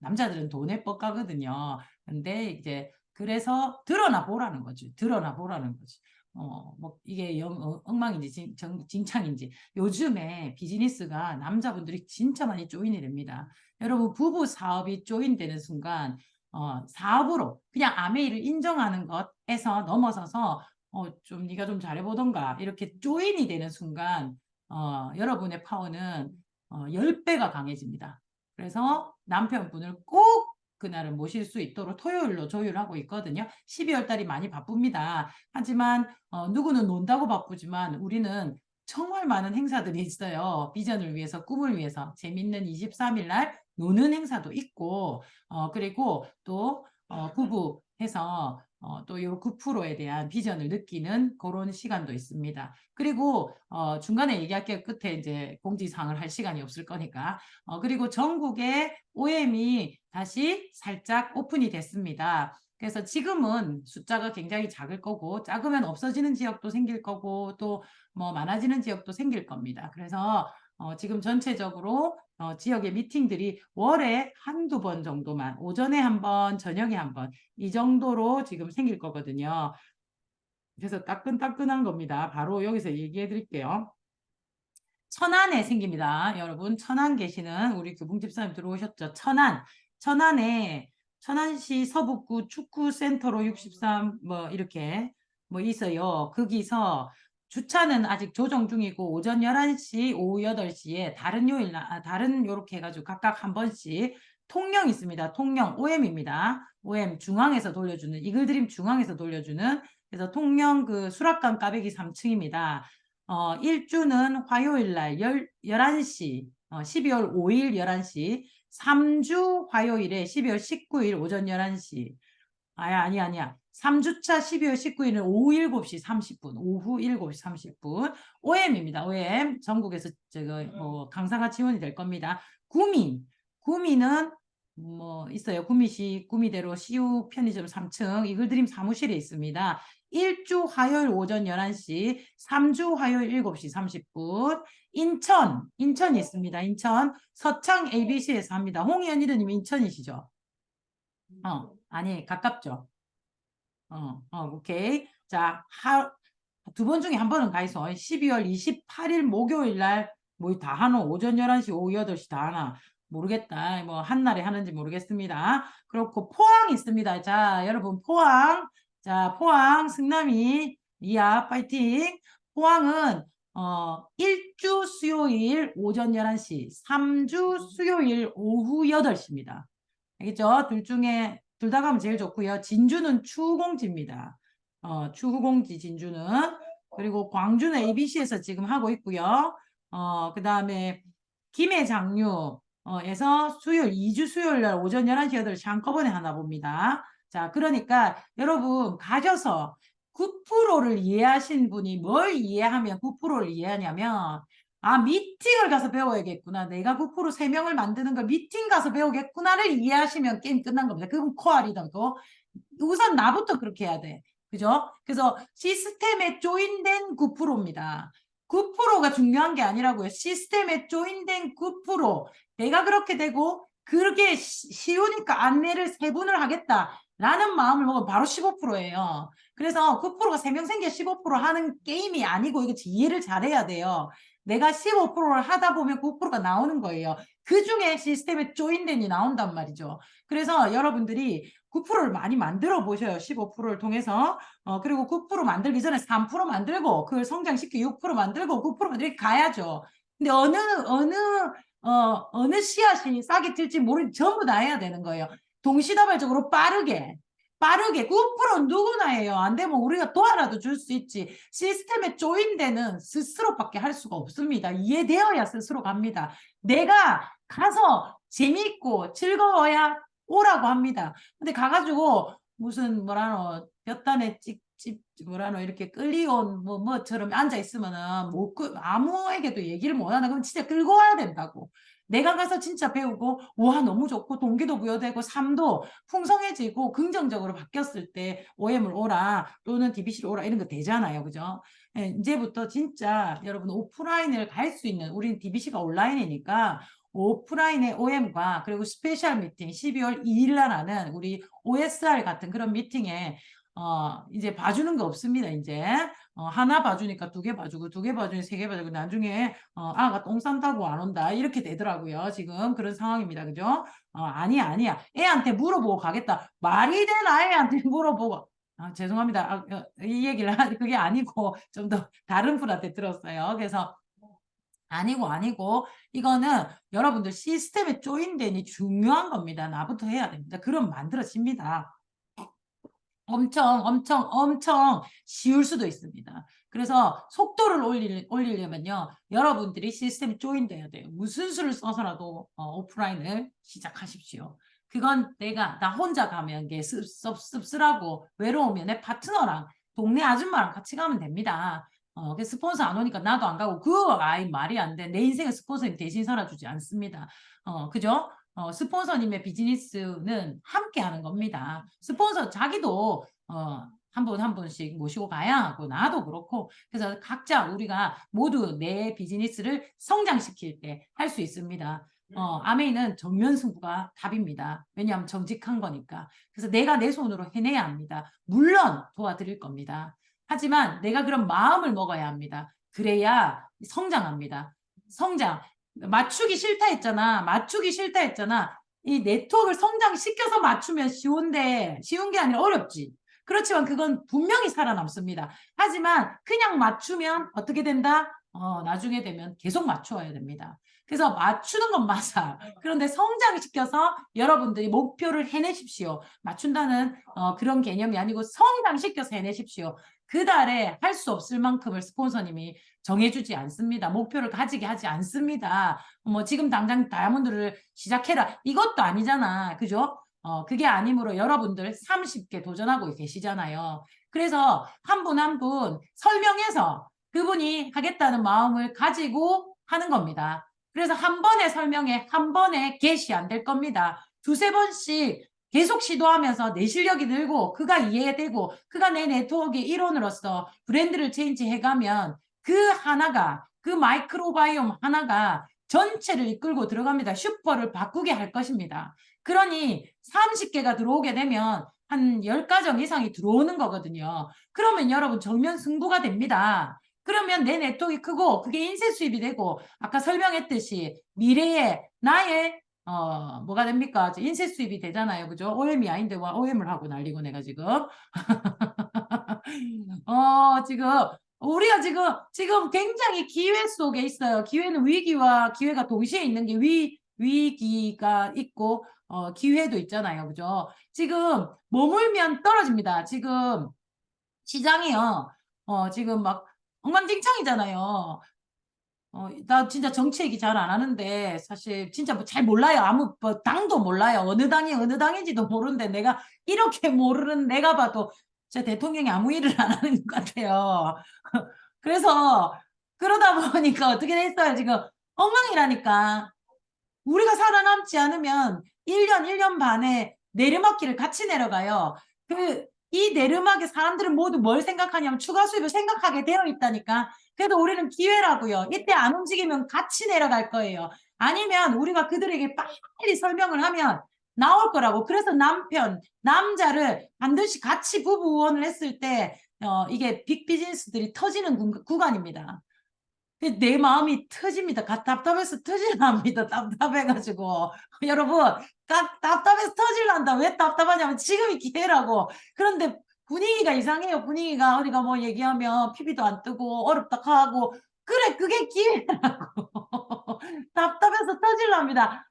남자들은 돈에 뻑가거든요. 근데 이제 그래서 드러나 보라는 거지. 드러나 보라는 거지. 뭐 이게 엉망인지 징창인지 요즘에 비즈니스가 남자분들이 진짜 많이 조인이 됩니다. 여러분 부부 사업이 조인되는 순간 사업으로 그냥 아메이를 인정하는 것에서 넘어서서 좀 네가 좀 잘해보던가 이렇게 조인이 되는 순간 여러분의 파워는 10배가 강해집니다. 그래서 남편분을 꼭 그날을 모실 수 있도록 토요일로 조율하고 있거든요. 12월 달이 많이 바쁩니다. 하지만 누구는 논다고 바쁘지만 우리는 정말 많은 행사들이 있어요. 비전을 위해서, 꿈을 위해서 재밌는 23일 날 노는 행사도 있고 그리고 또 부부해서 또요 9%에 대한 비전을 느끼는 그런 시간도 있습니다. 그리고 중간에 얘기할게요. 끝에 이제 공지사항을 할 시간이 없을 거니까. 그리고 전국에 OM이 다시 살짝 오픈이 됐습니다. 그래서 지금은 숫자가 굉장히 작을 거고 작으면 없어지는 지역도 생길 거고 또 뭐 많아지는 지역도 생길 겁니다. 그래서 지금 전체적으로 지역의 미팅들이 월에 한두 번 정도만, 오전에 한 번, 저녁에 한 번, 이 정도로 지금 생길 거거든요. 그래서 따끈따끈한 겁니다. 바로 여기서 얘기해 드릴게요. 천안에 생깁니다. 여러분, 천안 계시는 우리 교붕 집사님 들어오셨죠? 천안에 천안시 서북구 축구센터로 63 뭐 이렇게 뭐 있어요. 거기서 주차는 아직 조정 중이고 오전 11시, 오후 8시에 다른 요렇게 해가지고 각각 한 번씩 통영 있습니다. 통영 OM입니다. OM 중앙에서 돌려주는 이글드림 중앙에서 돌려주는 그래서 통영 그 수락관 까베기 3층입니다. 일주는 화요일 날 11시, 12월 5일 11시, 3주 화요일에 12월 19일 오전 11시. 아니야. 3주차 12월 19일은 오후 7시 30분, 오후 7시 30분. OM입니다. OM. 전국에서 강사가 지원이 될 겁니다. 구미는 뭐 있어요. 구미시 구미대로 CU 편의점 3층 이글드림 사무실에 있습니다. 1주 화요일 오전 11시, 3주 화요일 7시 30분. 인천이 있습니다. 인천 서창 ABC에서 합니다. 홍의원이님 인천이시죠? 아니, 가깝죠. 오케이. 자, 두 번 중에 한 번은 가이소. 12월 28일 목요일 날, 뭐 다 하노? 오전 11시, 오후 8시 다 하나? 모르겠다. 뭐, 한 날에 하는지 모르겠습니다. 그렇고, 포항 있습니다. 자, 여러분, 포항. 자, 포항, 승남이, 이야, 파이팅. 포항은, 1주 수요일 오전 11시, 3주 수요일 오후 8시입니다. 알겠죠? 둘 다 가면 제일 좋고요. 진주는 추후공지입니다. 추후공지 진주는. 그리고 광주는 ABC에서 지금 하고 있고요. 그 다음에 김해장류에서 수요일, 2주 수요일 날 오전 11시, 8시 한꺼번에 하나 봅니다. 자, 그러니까 여러분 가셔서 9%를 이해하신 분이 뭘 이해하면 9%를 이해하냐면 미팅을 가서 배워야겠구나. 내가 9% 3명을 만드는 걸 미팅 가서 배우겠구나를 이해하시면 게임 끝난 겁니다. 그건 코알이다. 그거. 우선 나부터 그렇게 해야 돼. 그죠? 그래서 시스템에 조인된 9%입니다. 9%가 중요한 게 아니라고요. 시스템에 조인된 9%. 내가 그렇게 되고 그렇게 쉬우니까 안내를 3분을 하겠다라는 마음을 먹으면 바로 15%예요. 그래서 9%가 3명 생겨 15% 하는 게임이 아니고 이거 이해를 잘해야 돼요. 내가 15%를 하다 보면 9%가 나오는 거예요. 그 중에 시스템에 조인된이 나온단 말이죠. 그래서 여러분들이 9%를 많이 만들어 보셔요. 15%를 통해서. 그리고 9% 만들기 전에 3% 만들고 그걸 성장시키고 6% 만들고 9% 만들기 가야죠. 근데 어느 씨앗이 싹이 튈지 모르니 전부 다 해야 되는 거예요. 동시다발적으로 빠르게 9%는 누구나 해요. 안 되면 우리가 도와라도 줄 수 있지. 시스템에 조인되는 스스로밖에 할 수가 없습니다. 이해되어야 스스로 갑니다. 내가 가서 재미있고 즐거워야 오라고 합니다. 근데 가가지고 무슨 뭐라노 몇 단에 찍찍 뭐라노 이렇게 끌리온 뭐처럼 앉아 있으면은 아무에게도 얘기를 못 하나. 그럼 진짜 끌고 와야 된다고. 내가 가서 진짜 배우고 와 너무 좋고 동기도 부여되고 삶도 풍성해지고 긍정적으로 바뀌었을 때 OM을 오라 또는 DBC를 오라 이런 거 되잖아요. 그죠? 예, 이제부터 진짜 여러분 오프라인을 갈 수 있는 우리는 DBC가 온라인이니까 오프라인의 OM과 그리고 스페셜 미팅 12월 2일 날 하는 우리 OSR 같은 그런 미팅에 이제 봐주는 거 없습니다. 이제 하나 봐주니까 2개 봐주고 2개 봐주니까 3개 봐주고 나중에 아가 똥 싼다고 안 온다 이렇게 되더라고요. 지금 그런 상황입니다. 그죠? 아니야. 애한테 물어보고 가겠다. 말이 되나 애한테 물어보고. 죄송합니다. 이 얘기를 그게 아니고 좀 더 다른 분한테 들었어요. 그래서 아니고 이거는 여러분들 시스템에 조인되니 중요한 겁니다. 나부터 해야 됩니다. 그럼 만들어집니다. 엄청 쉬울 수도 있습니다. 그래서 속도를 올리려면요. 여러분들이 시스템에 조인돼야 돼요. 무슨 수를 써서라도 오프라인을 시작하십시오. 그건 나 혼자 가면 게 씁쓸하고 외로우면 내 파트너랑 동네 아줌마랑 같이 가면 됩니다. 그 스폰서 안 오니까 나도 안 가고 그거 말이 안 돼. 내 인생의 스폰서님 대신 살아주지 않습니다. 그죠? 스폰서님의 비즈니스는 함께 하는 겁니다. 스폰서 자기도 한 분씩 모시고 가야 하고 나도 그렇고 그래서 각자 우리가 모두 내 비즈니스를 성장시킬 때 할 수 있습니다. 아메이는 정면 승부가 답입니다. 왜냐하면 정직한 거니까. 그래서 내가 내 손으로 해내야 합니다. 물론 도와드릴 겁니다. 하지만 내가 그런 마음을 먹어야 합니다. 그래야 성장합니다. 맞추기 싫다 했잖아. 이 네트워크를 성장시켜서 맞추면 쉬운 게 아니라 어렵지. 그렇지만 그건 분명히 살아남습니다. 하지만 그냥 맞추면 어떻게 된다? 나중에 되면 계속 맞추어야 됩니다. 그래서 맞추는 건 맞아. 그런데 성장시켜서 여러분들이 목표를 해내십시오. 맞춘다는 그런 개념이 아니고 성장시켜서 해내십시오. 그 달에 할 수 없을 만큼을 스폰서님이 정해주지 않습니다. 목표를 가지게 하지 않습니다. 뭐 지금 당장 다이아몬드를 시작해라. 이것도 아니잖아. 그죠? 그게 아니므로 여러분들 30개 도전하고 계시잖아요. 그래서 한 분 한 분 설명해서 그분이 하겠다는 마음을 가지고 하는 겁니다. 그래서 한 번에 설명해, 한 번에 개시 안 될 겁니다. 두세 번씩 계속 시도하면서 내 실력이 늘고 그가 이해되고 그가 내 네트워크의 일원으로서 브랜드를 체인지해가면 그 하나가 그 마이크로바이옴 하나가 전체를 이끌고 들어갑니다. 슈퍼를 바꾸게 할 것입니다. 그러니 30개가 들어오게 되면 한 10가정 이상이 들어오는 거거든요. 그러면 여러분 정면 승부가 됩니다. 그러면 내 네트워크가 크고 그게 인쇄 수입이 되고 아까 설명했듯이 미래에 나의 뭐가 됩니까? 인쇄 수입이 되잖아요. 그죠? OM이 아닌데 와 OM을 하고 난리고 내가 지금 지금 우리가 지금 굉장히 기회 속에 있어요. 기회는 위기와 기회가 동시에 있는 게 위기가 있고 기회도 있잖아요. 그죠? 지금 머물면 떨어집니다. 지금 시장이요. 지금 막 엉망진창이잖아요. 나 진짜 정치 얘기 잘 안 하는데 사실 진짜 뭐 잘 몰라요. 아무 뭐 당도 몰라요. 어느 당이 어느 당인지도 모르는데 내가 이렇게 모르는 내가 봐도 제 대통령이 아무 일을 안 하는 것 같아요. 그래서 그러다 보니까 어떻게 됐어요? 지금 엉망이라니까. 우리가 살아남지 않으면 1년, 1년 반에 내리막길을 같이 내려가요. 이 내리막에 사람들은 모두 뭘 생각하냐면 추가 수입을 생각하게 되어 있다니까. 그래도 우리는 기회라고요. 이때 안 움직이면 같이 내려갈 거예요. 아니면 우리가 그들에게 빨리 설명을 하면 나올 거라고. 그래서 남자를 반드시 같이 부부 후원을 했을 때 이게 빅 비즈니스들이 터지는 구간입니다. 내 마음이 터집니다. 답답해서 터질랍니다. 답답해가지고. 여러분, 답답해서 터질란다. 왜 답답하냐면 지금이 기회라고. 그런데 분위기가 이상해요. 분위기가 우리가 뭐 얘기하면 피비도 안 뜨고 어렵다 하고. 그래, 그게 기회라고. 답답해서 터질랍니다.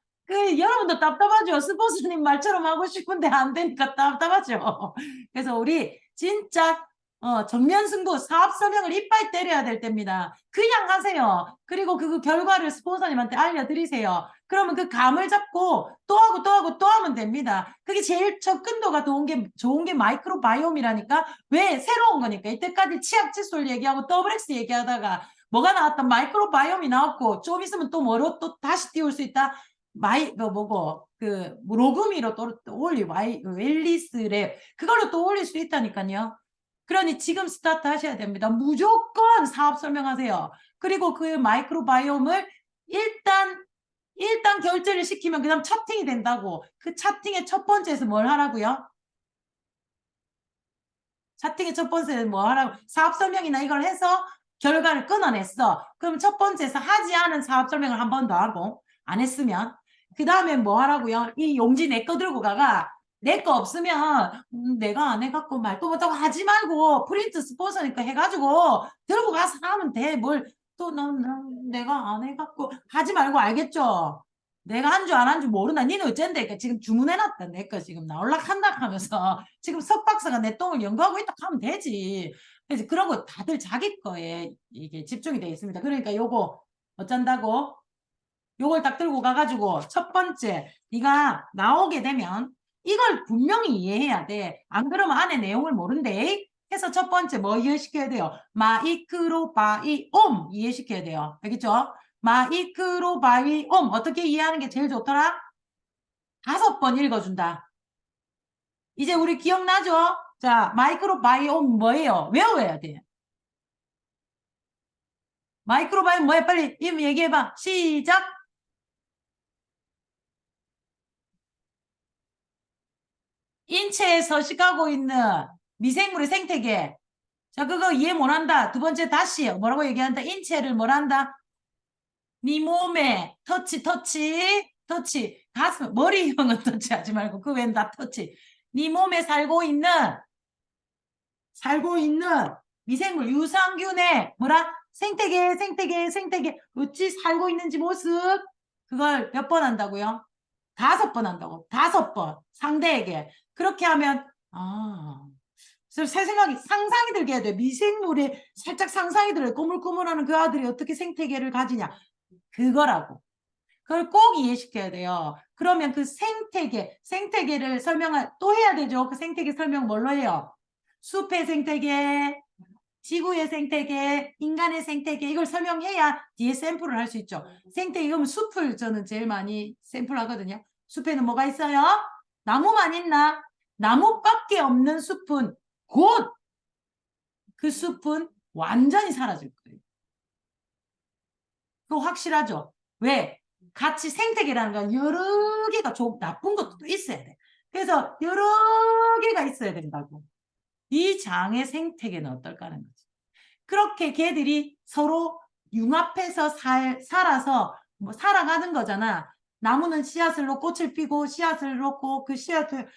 여러분도 답답하죠? 스포츠님 말처럼 하고 싶은데 안 되니까 답답하죠? 그래서 우리 진짜 정면 승부 사업 설명을 이빨 때려야 될 때입니다. 그냥 하세요. 그리고 그 결과를 스폰서님한테 알려드리세요. 그러면 그 감을 잡고 또 하고 또 하고 또 하면 됩니다. 그게 제일 접근도가 좋은 게 마이크로바이옴이라니까. 왜? 새로운 거니까. 이때까지 치약 칫솔 얘기하고 더블엑스 얘기하다가 뭐가 나왔다? 마이크로바이옴이 나왔고 좀 있으면 또 뭐로 또 다시 띄울 수 있다? 로그미로 또 웰리스랩 그걸로 또 올릴 수 있다니까요. 그러니 지금 스타트 하셔야 됩니다. 무조건 사업 설명하세요. 그리고 그 마이크로바이옴을 일단 결제를 시키면 그다음 차팅이 된다고. 그 차팅의 첫 번째에서 뭘 하라고요? 차팅의 첫 번째에서 뭐 하라고? 사업 설명이나 이걸 해서 결과를 끊어냈어. 그럼 첫 번째에서 하지 않은 사업 설명을 한 번 더 하고 안 했으면 그 다음에 뭐 하라고요? 이 용지 내 거 들고 가가 내 거 없으면 내가 안 해갖고 말도 못하고 하지 말고 프린트 스폰서니까 해가지고 들고 가서 하면 돼. 뭘 또 내가 안 해갖고 하지 말고 알겠죠? 내가 한 줄 안 한 줄 모르나? 니는 어쩐데? 지금 주문해놨다. 내 거 지금 나올라 한다 하면서 지금 석박사가 내 똥을 연구하고 있다 하면 되지. 그래서 그런 거 다들 자기 거에 이게 집중이 되어 있습니다. 그러니까 요거 어쩐다고? 요걸 딱 들고 가가지고 첫 번째 네가 나오게 되면 이걸 분명히 이해해야 돼. 안 그러면 안에 내용을 모른대. 해서 첫 번째 뭐 이해시켜야 돼요? 마이크로바이옴 이해시켜야 돼요. 알겠죠? 마이크로바이옴 어떻게 이해하는 게 제일 좋더라? 5번 읽어준다. 이제 우리 기억나죠? 자, 마이크로바이옴 뭐예요? 외워야 돼. 마이크로바이옴 뭐예요? 빨리 얘기해봐. 시작. 인체에 서식하고 있는 미생물의 생태계. 자, 그거 이해 못한다. 두 번째 다시 뭐라고 얘기한다? 인체를 뭐란다? 네 몸에 터치 가슴 머리형은 터치하지 말고 그 외엔 다 터치. 네 몸에 살고 있는 미생물, 유산균의 뭐라? 생태계, 생태계, 생태계. 어찌 살고 있는지 모습. 그걸 몇 번 한다고요? 5번 한다고. 5번. 상대에게. 그렇게 하면, 아. 그래서 새 생각이, 상상이 들게 해야 돼. 미생물에 살짝 상상이 들어요. 꼬물꼬물하는 그 아들이 어떻게 생태계를 가지냐. 그거라고. 그걸 꼭 이해시켜야 돼요. 그러면 그 생태계를 또 해야 되죠. 그 생태계 설명 뭘로 해요? 숲의 생태계, 지구의 생태계, 인간의 생태계, 이걸 설명해야 뒤에 샘플을 할 수 있죠. 생태계, 그러면 숲을 저는 제일 많이 샘플 하거든요. 숲에는 뭐가 있어요? 나무만 있나? 나무밖에 없는 숲은 곧 그 숲은 완전히 사라질 거예요. 그거 확실하죠? 왜? 같이 생태계라는 건 여러 개가 나쁜 것도 있어야 돼. 그래서 여러 개가 있어야 된다고. 이 장의 생태계는 어떨까 하는 거지. 그렇게 걔들이 서로 융합해서 살아서 뭐 살아가는 거잖아. 나무는 씨앗으로 꽃을 피고 씨앗을 놓고 그 씨앗을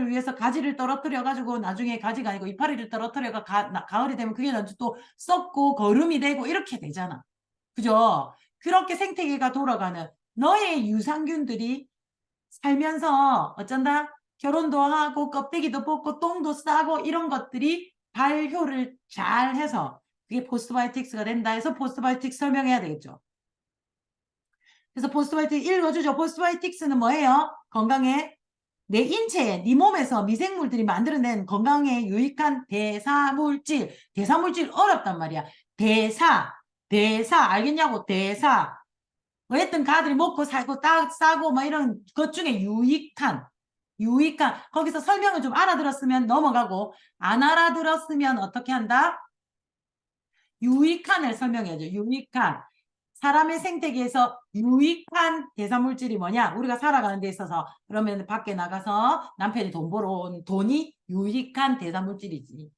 위해서 가지를 떨어뜨려 가지고 나중에 가지가 아니고 이파리를 떨어뜨려가 가을이 되면 그게 나중에 또 썩고 거름이 되고 이렇게 되잖아. 그죠? 그렇게 생태계가 돌아가는 너의 유산균들이 살면서 어쩐다? 결혼도 하고 껍데기도 뽑고 똥도 싸고 이런 것들이 발효를 잘 해서 그게 포스트바이오틱스가 된다 해서 포스트바이오틱스 설명해야 되겠죠. 그래서 포스트바이오틱스 읽어주죠. 포스트바이오틱스는 뭐예요? 건강에 내 인체에 네 몸에서 미생물들이 만들어낸 건강에 유익한 대사물질 어렵단 말이야. 대사 알겠냐고. 대사 뭐 했든 가들이 먹고 살고 싸고 막 이런 것 중에 유익한 거기서 설명을 좀 알아들었으면 넘어가고 안 알아들었으면 어떻게 한다? 유익한을 설명해야죠. 유익한 사람의 생태계에서 유익한 대사물질이 뭐냐? 우리가 살아가는 데 있어서 그러면 밖에 나가서 남편이 돈 벌어 온 돈이 유익한 대사물질이지.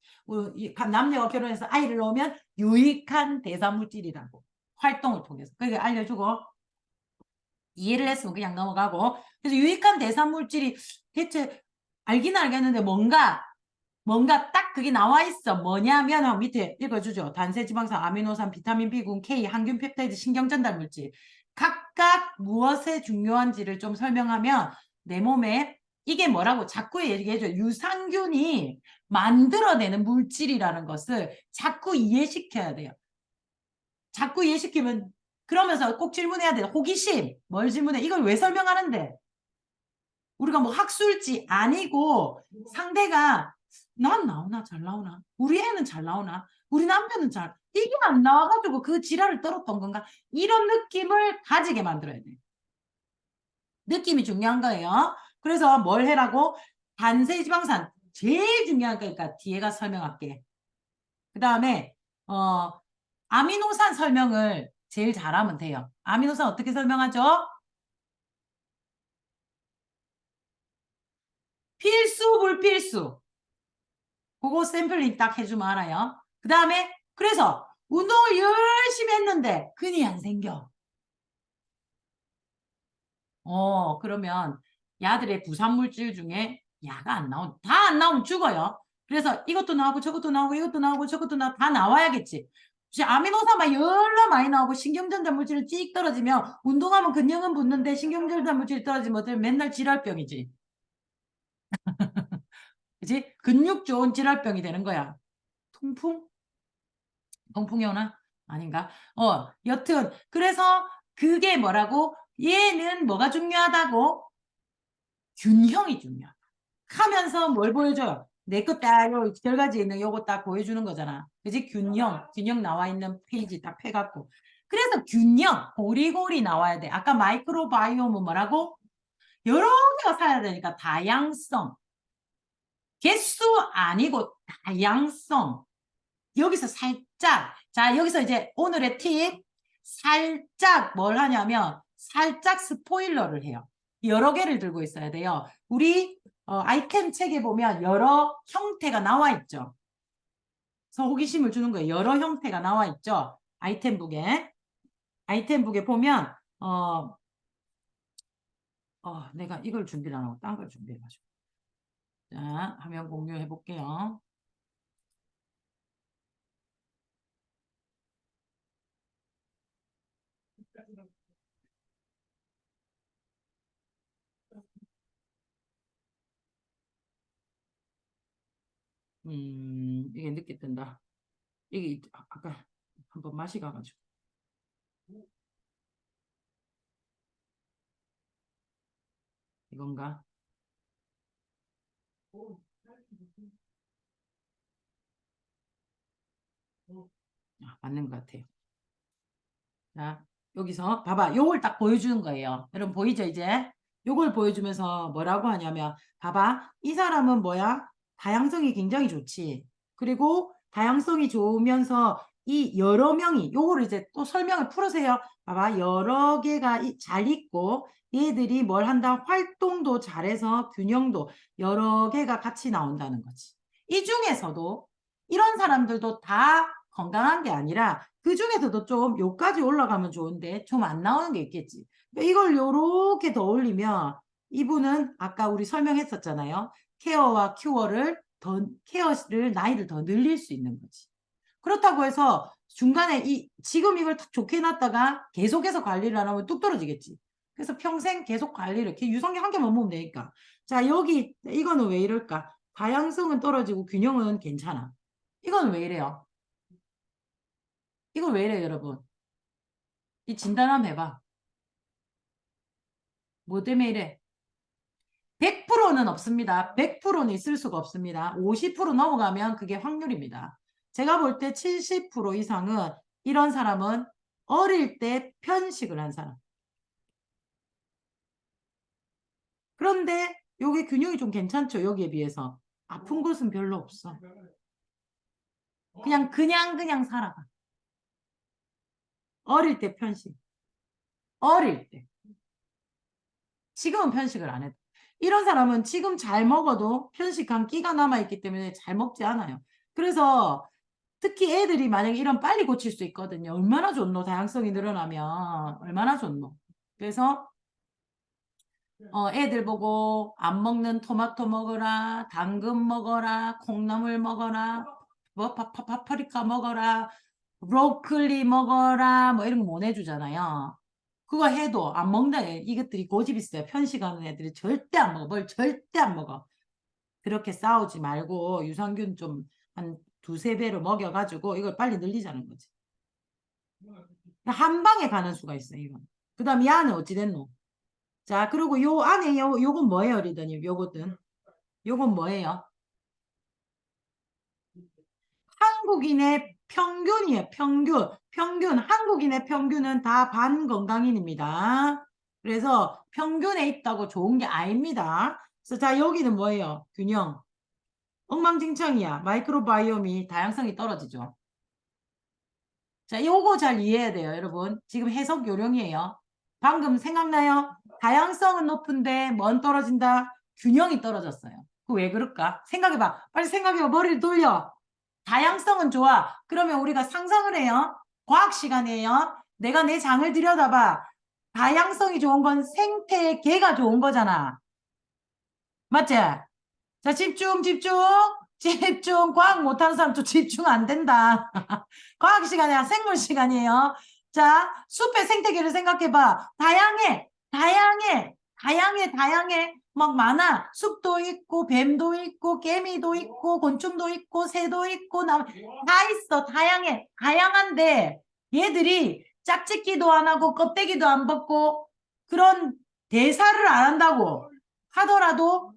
남녀가 결혼해서 아이를 낳으면 유익한 대사물질이라고. 활동을 통해서. 그게 알려주고 이해를 했으면 그냥 넘어가고. 그래서 유익한 대사물질이 대체 알긴 알겠는데 뭔가 딱 그게 나와 있어. 뭐냐면 밑에 읽어주죠. 단세지방산, 아미노산, 비타민 B군, K, 항균 펩타이드, 신경전달물질. 각각 무엇에 중요한지를 좀 설명하면 내 몸에 이게 뭐라고 자꾸 얘기해줘. 유산균이 만들어내는 물질이라는 것을 자꾸 이해시켜야 돼요. 자꾸 이해시키면 그러면서 꼭 질문해야 돼. 호기심. 뭘 질문해? 이걸 왜 설명하는데? 우리가 뭐 학술지 아니고 상대가 난 나오나 잘 나오나? 우리 애는 잘 나오나? 우리 남편은 이게 안 나와가지고 그 지랄을 떨었던 건가? 이런 느낌을 가지게 만들어야 돼. 느낌이 중요한 거예요. 그래서 뭘 해라고? 단세지방산 제일 중요한 거니까 뒤에 가서 설명할게. 그 다음에 아미노산 설명을 제일 잘하면 돼요. 아미노산 어떻게 설명하죠? 필수, 불필수. 그거 샘플링 딱 해주면 알아요. 그 다음에 그래서 운동을 열심히 했는데 근이 안 생겨. 그러면 야들의 부산물질 중에 야가 다 안 나오면 죽어요. 그래서 이것도 나오고 저것도 나오고 이것도 나오고 저것도 나오고 다 나와야겠지. 아미노산만 열나 많이 나오고 신경전달 물질이 찍 떨어지면 운동하면 근육은 붙는데 신경전달 물질이 떨어지면 어때? 맨날 질환병이지. 그치? 근육 좋은 질환병이 되는 거야. 통풍? 통풍이 오나? 아닌가? 여튼 그래서 그게 뭐라고? 얘는 뭐가 중요하다고? 균형이 중요하다. 하면서 뭘 보여줘요? 내 거 딱 결과지에 있는 요거 딱 보여주는 거잖아. 그지? 균형 나와 있는 페이지 딱 펴갖고. 그래서 균형, 고리고리 나와야 돼. 아까 마이크로바이옴은 뭐라고? 여러 개가 살아야 되니까 다양성. 개수 아니고 다양성. 여기서 살짝, 자, 여기서 이제 오늘의 팁, 살짝 뭘 하냐면, 살짝 스포일러를 해요. 여러 개를 들고 있어야 돼요. 우리 아이템 책에 보면 여러 형태가 나와 있죠. 그래서 호기심을 주는 거예요. 여러 형태가 나와 있죠. 아이템북에. 아이템북에 보면, 내가 이걸 준비를 안 하고 딴 걸 준비해가지고. 자, 화면 공유해 볼게요. 이게 늦게 뜬다. 이게 아까 한번 맛이 가가지고. 이건가? 맞는 것 같아요. 자, 여기서 봐봐. 요걸 딱 보여주는 거예요. 여러분 보이죠, 이제? 요걸 보여주면서 뭐라고 하냐면, 봐봐. 이 사람은 뭐야? 다양성이 굉장히 좋지. 그리고 다양성이 좋으면서 이 여러 명이, 요거를 이제 또 설명을 풀으세요. 봐봐. 여러 개가 잘 있고, 얘들이 뭘 한다? 활동도 잘해서 균형도 여러 개가 같이 나온다는 거지. 이 중에서도 이런 사람들도 다 건강한 게 아니라 그 중에서도 좀 요까지 올라가면 좋은데 좀 안 나오는 게 있겠지. 그러니까 이걸 요렇게 더 올리면 이분은 아까 우리 설명했었잖아요. 케어와 큐어를 케어를 나이를 더 늘릴 수 있는 거지. 그렇다고 해서 중간에 지금 이걸 딱 좋게 해놨다가 계속해서 관리를 안 하면 뚝 떨어지겠지. 그래서 평생 계속 관리를 이렇게 유성기 한 개만 먹으면 되니까. 자, 여기 이거는 왜 이럴까? 다양성은 떨어지고 균형은 괜찮아. 이건 왜 이래요? 이걸 왜 이래요, 여러분? 이 진단 한번 해봐. 뭐 때문에 이래? 100%는 없습니다. 100%는 있을 수가 없습니다. 50% 넘어가면 그게 확률입니다. 제가 볼 때 70% 이상은 이런 사람은 어릴 때 편식을 한 사람. 그런데 여기 균형이 좀 괜찮죠, 여기에 비해서. 아픈 곳은 별로 없어. 그냥 살아가. 어릴 때 편식. 어릴 때. 지금은 편식을 안 해도. 이런 사람은 지금 잘 먹어도 편식한 끼가 남아있기 때문에 잘 먹지 않아요. 그래서 특히 애들이 만약에 이런 빨리 고칠 수 있거든요. 얼마나 좋노? 다양성이 늘어나면 얼마나 좋노? 그래서 애들 보고 안 먹는 토마토 먹어라, 당근 먹어라, 콩나물 먹어라, 뭐 파프리카 먹어라, 브로콜리 먹어라, 뭐 이런 거 못 해주잖아요. 그거 해도 안 먹는다. 이것들이 고집 있어요. 편식하는 애들이 절대 안 먹어. 뭘 절대 안 먹어. 그렇게 싸우지 말고 유산균 좀 한 두세 배로 먹여가지고 이걸 빨리 늘리자는 거지. 한 방에 가는 수가 있어요. 이건. 그 다음 이 안에 어찌 됐노? 자, 그리고 요 안에 요건 뭐예요, 리더님? 요거든. 요건 뭐예요? 한국인의 평균이에요. 평균. 한국인의 평균은 다 반건강인입니다. 그래서 평균에 있다고 좋은 게 아닙니다. 그래서 자, 여기는 뭐예요? 균형. 엉망진창이야. 마이크로바이옴이 다양성이 떨어지죠. 자, 요거 잘 이해해야 돼요, 여러분. 지금 해석 요령이에요. 방금 생각나요? 다양성은 높은데 뭔 떨어진다? 균형이 떨어졌어요. 그 왜 그럴까? 생각해봐. 빨리 생각해봐. 머리를 돌려. 다양성은 좋아. 그러면 우리가 상상을 해요. 과학 시간이에요. 내가 내 장을 들여다봐. 다양성이 좋은 건 생태의 개가 좋은 거잖아. 맞지? 자, 집중. 과학 못하는 사람 또 집중 안 된다. 과학 시간이야. 생물 시간이에요. 자, 숲의 생태계를 생각해봐. 다양해. 막 많아. 숲도 있고, 뱀도 있고, 개미도 있고, 곤충도 있고, 새도 있고, 다 있어. 다양한데, 얘들이 짝짓기도 안 하고, 껍데기도 안 벗고, 그런 대사를 안 한다고 하더라도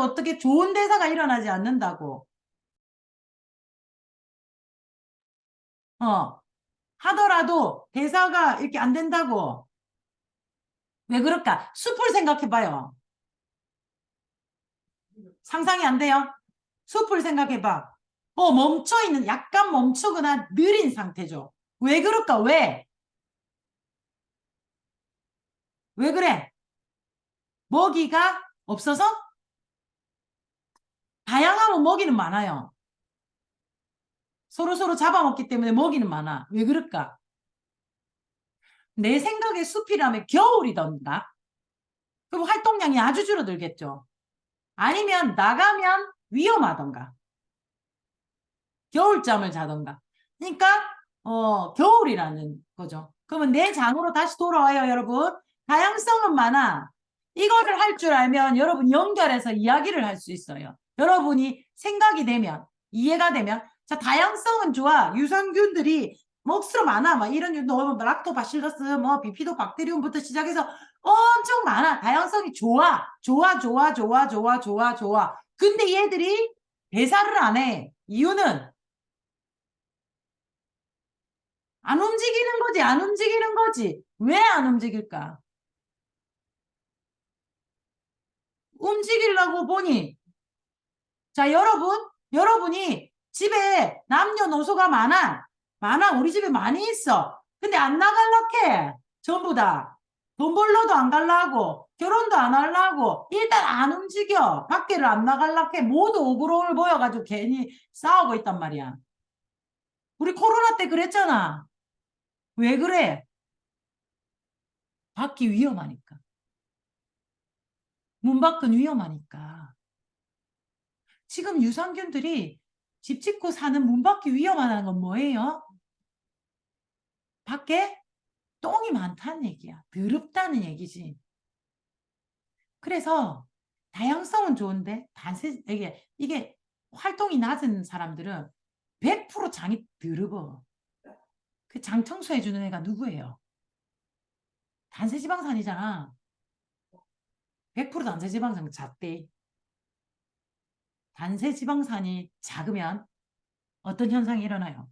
어떻게 좋은 대사가 일어나지 않는다고. 하더라도 대사가 이렇게 안 된다고. 왜 그럴까? 숲을 생각해봐요. 상상이 안 돼요? 숲을 생각해봐. 멈춰있는, 약간 멈추거나 느린 상태죠. 왜 그럴까? 왜? 왜 그래? 먹이가 없어서? 다양하면 먹이는 많아요. 서로 잡아먹기 때문에 먹이는 많아. 왜 그럴까? 내 생각에 숲이라면 겨울이던가. 그럼 활동량이 아주 줄어들겠죠. 아니면 나가면 위험하던가. 겨울잠을 자던가. 그러니까 겨울이라는 거죠. 그러면 내 장으로 다시 돌아와요, 여러분. 다양성은 많아. 이거를 할 줄 알면 여러분 연결해서 이야기를 할 수 있어요. 여러분이 생각이 되면, 이해가 되면, 자, 다양성은 좋아. 유산균들이 몫으로 많아. 막 이런 락토바실러스, 뭐 비피도박테리움부터 시작해서 엄청 많아. 다양성이 좋아. 좋아, 좋아, 좋아, 좋아, 좋아, 좋아. 근데 얘들이 배사를 안 해. 이유는 안 움직이는 거지, 안 움직이는 거지. 왜 안 움직일까? 움직이려고 보니, 자, 여러분이 집에 남녀노소가 많아. 우리 집에 많이 있어. 근데 안 나갈락해. 전부 다. 돈 벌러도 안 갈라고, 결혼도 안 하려고, 일단 안 움직여. 밖에를 안 나갈락해. 모두 오그로를 보여가지고 괜히 싸우고 있단 말이야. 우리 코로나 때 그랬잖아. 왜 그래? 밖이 위험하니까. 문 밖은 위험하니까. 지금 유산균들이 집 짓고 사는 문 밖이 위험하다는 건 뭐예요? 밖에 똥이 많다는 얘기야. 더럽다는 얘기지. 그래서 다양성은 좋은데 이게 활동이 낮은 사람들은 100% 장이 더러워. 그 장 청소해 주는 애가 누구예요? 단세지방산이잖아. 100% 단세지방산 잣대. 단세지방산이 작으면 어떤 현상이 일어나요?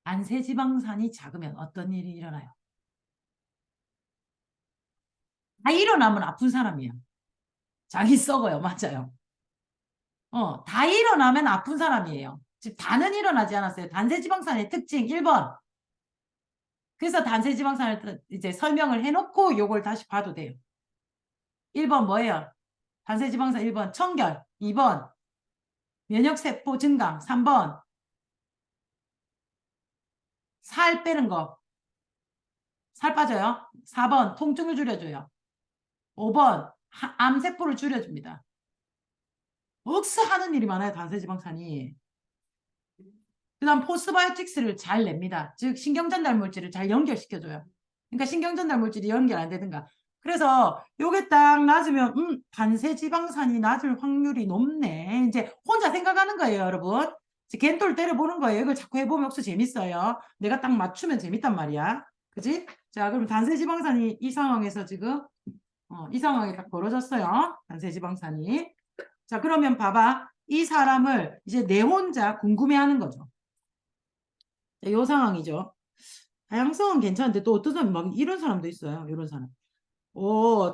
단세지방산이 작으면 어떤 일이 일어나요? 다 일어나면 아픈 사람이야. 장이 썩어요. 맞아요. 다 일어나면 아픈 사람이에요. 지금 다는 일어나지 않았어요. 단세지방산의 특징 1번. 그래서 단세지방산을 이제 설명을 해놓고 요걸 다시 봐도 돼요. 1번 뭐예요? 단세지방산 1번 청결, 2번 면역세포 증강, 3번 살 빼는 거, 살 빠져요. 4번 통증을 줄여줘요. 5번 암세포를 줄여줍니다. 억스 하는 일이 많아요. 단세지방산이. 그 다음 포스바이오틱스를 잘 냅니다. 즉 신경전달물질을 잘 연결시켜줘요. 그러니까 신경전달물질이 연결 안 되든가. 그래서 요게 딱 낮으면 단세지방산이 낮을 확률이 높네. 이제 혼자 생각하는 거예요, 여러분. 겐돌 때려보는 거예요. 이걸 자꾸 해보면 혹시 재밌어요. 내가 딱 맞추면 재밌단 말이야. 그지? 자, 그럼 단세지방산이 이 상황에서 지금 이 상황이 딱 벌어졌어요. 단세지방산이. 자, 그러면 봐봐. 이 사람을 이제 내 혼자 궁금해하는 거죠. 이 상황이죠. 다양성은 괜찮은데 또 어떤 사람 막 이런 사람도 있어요. 이런 사람.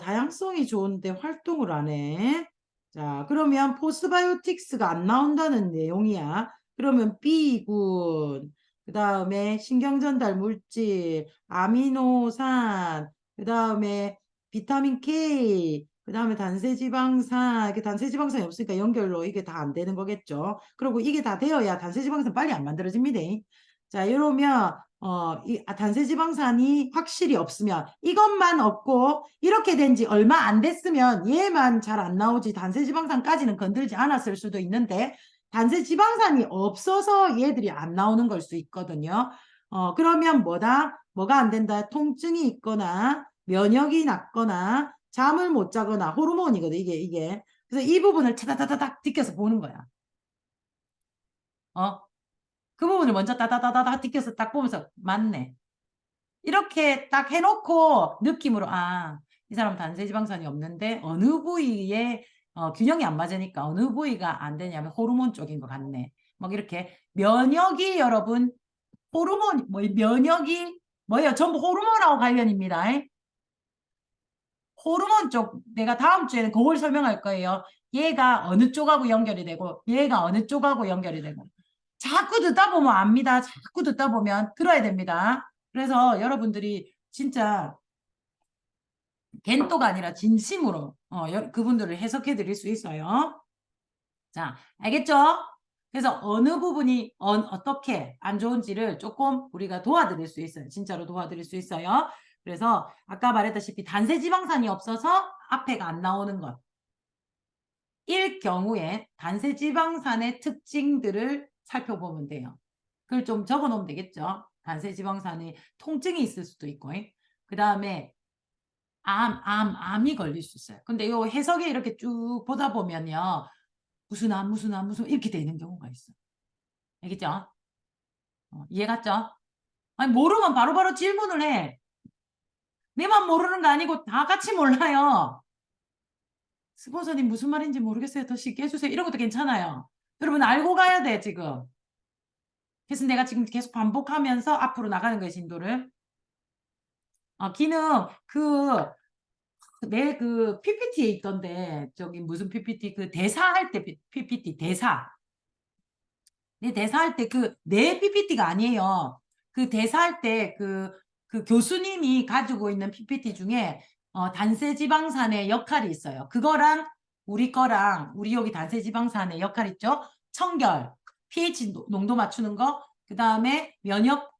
다양성이 좋은데 활동을 안 해. 자, 그러면 포스바이오틱스가 안 나온다는 내용이야. 그러면 B군, 그 다음에 신경전달 물질, 아미노산, 그 다음에 비타민 K, 그 다음에 단세지방산, 이게 단세지방산이 없으니까 연결로 이게 다 안 되는 거겠죠. 그리고 이게 다 되어야 단세지방산 빨리 안 만들어집니다. 자, 이러면 단세지방산이 확실히 없으면 이것만 없고 이렇게 된 지 얼마 안 됐으면 얘만 잘 안 나오지 단세지방산까지는 건들지 않았을 수도 있는데 단세지방산이 없어서 얘들이 안 나오는 걸 수 있거든요. 그러면 뭐가 안 된다? 통증이 있거나 면역이 낮거나 잠을 못 자거나 호르몬이거든 이게. 그래서 이 부분을 차다다다닥 디껴서 보는 거야. 그 부분을 먼저 따다다다다 디껴서 딱 보면서 맞네. 이렇게 딱 해놓고 느낌으로 이 사람 단세지방산이 없는데 어느 부위에 균형이 안 맞으니까 어느 부위가 안 되냐면 호르몬 쪽인 것 같네. 막 이렇게 면역이 여러분 호르몬 면역이 뭐예요? 전부 호르몬하고 관련입니다. 호르몬 쪽 내가 다음 주에는 그걸 설명할 거예요. 얘가 어느 쪽하고 연결이 되고 얘가 어느 쪽하고 연결이 되고 자꾸 듣다 보면 압니다. 자꾸 듣다 보면 들어야 됩니다. 그래서 여러분들이 진짜 겐또가 아니라 진심으로 그분들을 해석해 드릴 수 있어요. 자, 알겠죠? 그래서 어느 부분이 어떻게 안 좋은지를 조금 우리가 도와드릴 수 있어요. 진짜로 도와드릴 수 있어요. 그래서 아까 말했다시피 단세지방산이 없어서 앞에가 안 나오는 것. 일 경우에 단세지방산의 특징들을 살펴보면 돼요. 그걸 좀 적어 놓으면 되겠죠. 단세지방산이 통증이 있을 수도 있고, 그 다음에 암이 걸릴 수 있어요. 근데 요 해석에 이렇게 쭉 보다 보면요. 무슨 이렇게 되는 경우가 있어요. 알겠죠? 이해 갔죠? 아니, 모르면 바로바로 질문을 해. 내만 모르는 거 아니고 다 같이 몰라요. 스폰서님 무슨 말인지 모르겠어요. 더 쉽게 해주세요. 이런 것도 괜찮아요. 여러분 알고 가야 돼, 지금. 그래서 내가 지금 계속 반복하면서 앞으로 나가는 거예요, 진도를. 기능, 내 그 PPT에 있던데, 저기 무슨 PPT, 그 대사할 때 PPT, 대사. 내 대사할 때 내 PPT가 아니에요. 그 대사할 때 그 교수님이 가지고 있는 PPT 중에 단세지방산의 역할이 있어요. 그거랑 우리 거랑 우리 여기 단세지방산의 역할 있죠? 청결, pH 농도 맞추는 거, 그 다음에 면역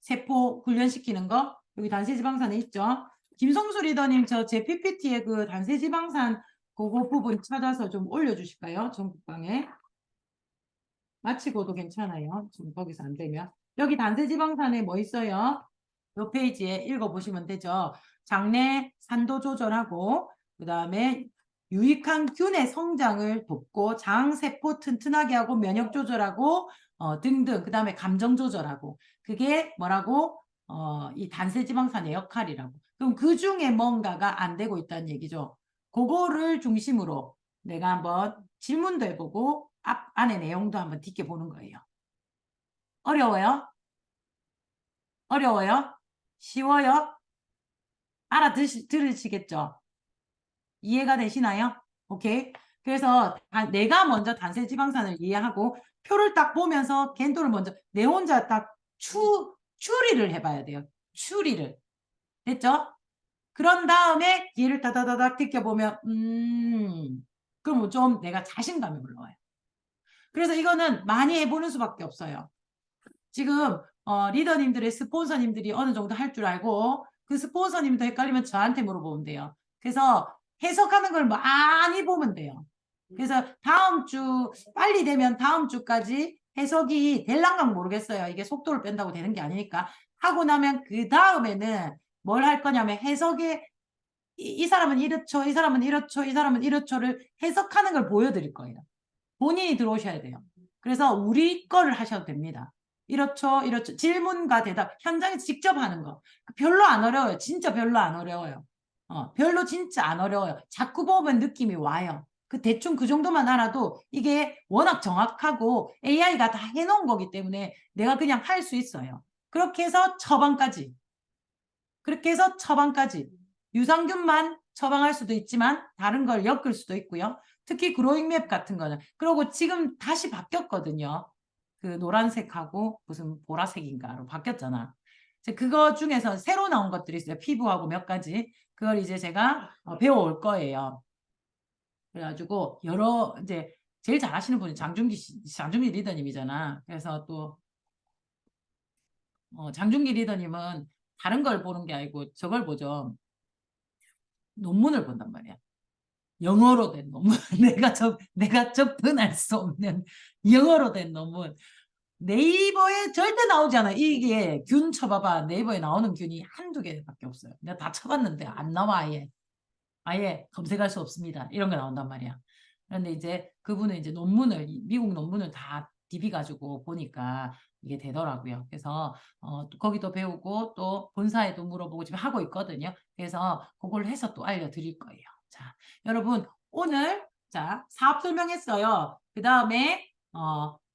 세포 훈련시키는 거, 여기 단세지방산에 있죠? 김성수 리더님 저 제 PPT에 그 단세지방산 그거 부분 찾아서 좀 올려주실까요? 전국방에. 마치고도 괜찮아요. 지금 거기서 안 되면. 여기 단세지방산에 뭐 있어요? 요 페이지에 읽어보시면 되죠. 장내 산도 조절하고 그 다음에 유익한 균의 성장을 돕고 장세포 튼튼하게 하고 면역 조절하고 등등 그 다음에 감정 조절하고 그게 뭐라고? 이 단세지방산의 역할이라고. 그럼 그 중에 뭔가가 안 되고 있다는 얘기죠. 그거를 중심으로 내가 한번 질문도 해보고 안에 내용도 한번 딛게 보는 거예요. 어려워요? 어려워요? 쉬워요? 들으시겠죠? 이해가 되시나요? 오케이. 그래서 내가 먼저 단세지방산을 이해하고 표를 딱 보면서 겐도를 먼저 내 혼자 딱 추리를 해봐야 돼요. 추리를. 됐죠? 그런 다음에 뒤를 다다다닥 느껴보면 그럼 좀 내가 자신감이 올라와요. 그래서 이거는 많이 해보는 수밖에 없어요. 지금 리더님들의 스폰서님들이 어느 정도 할 줄 알고 그 스폰서님도 헷갈리면 저한테 물어보면 돼요. 그래서 해석하는 걸 많이 보면 돼요. 그래서 다음 주 빨리 되면 다음 주까지 해석이 될랑강 모르겠어요. 이게 속도를 뺀다고 되는 게 아니니까 하고 나면 그 다음에는 뭘 할 거냐면 해석에 이 사람은 이렇죠, 이 사람은 이렇죠, 이 사람은 이렇죠를 해석하는 걸 보여드릴 거예요. 본인이 들어오셔야 돼요. 그래서 우리 거를 하셔도 됩니다. 이렇죠, 이렇죠. 질문과 대답, 현장에서 직접 하는 거. 별로 안 어려워요. 진짜 별로 안 어려워요. 별로 진짜 안 어려워요. 자꾸 보면 느낌이 와요. 대충 그 정도만 알아도 이게 워낙 정확하고 AI가 다 해놓은 거기 때문에 내가 그냥 할 수 있어요. 그렇게 해서 처방까지. 그렇게 해서 처방까지. 유산균만 처방할 수도 있지만 다른 걸 엮을 수도 있고요. 특히 그로잉맵 같은 거는. 그리고 지금 다시 바뀌었거든요. 그 노란색하고 무슨 보라색인가로 바뀌었잖아. 그거 중에서 새로 나온 것들이 있어요. 피부하고 몇 가지. 그걸 이제 제가 배워올 거예요. 그래가지고 이제 제일 잘하시는 분이 장준기 리더님이잖아. 그래서 또 장준기 리더님은 다른 걸 보는 게 아니고 저걸 보죠. 논문을 본단 말이야. 영어로 된 논문. 내가 접근할 수 없는 영어로 된 논문. 네이버에 절대 나오지 않아. 이게 균 쳐봐봐. 네이버에 나오는 균이 한두 개밖에 없어요. 내가 다 쳐봤는데 안 나와, 아예. 아예 검색할 수 없습니다. 이런 게 나온단 말이야. 그런데 이제 그분은 이제 미국 논문을 다 DB 가지고 보니까 이게 되더라고요. 그래서 거기도 배우고 또 본사에도 물어보고 지금 하고 있거든요. 그래서 그걸 해서 또 알려드릴 거예요. 자, 여러분 오늘 자 사업 설명했어요. 그 다음에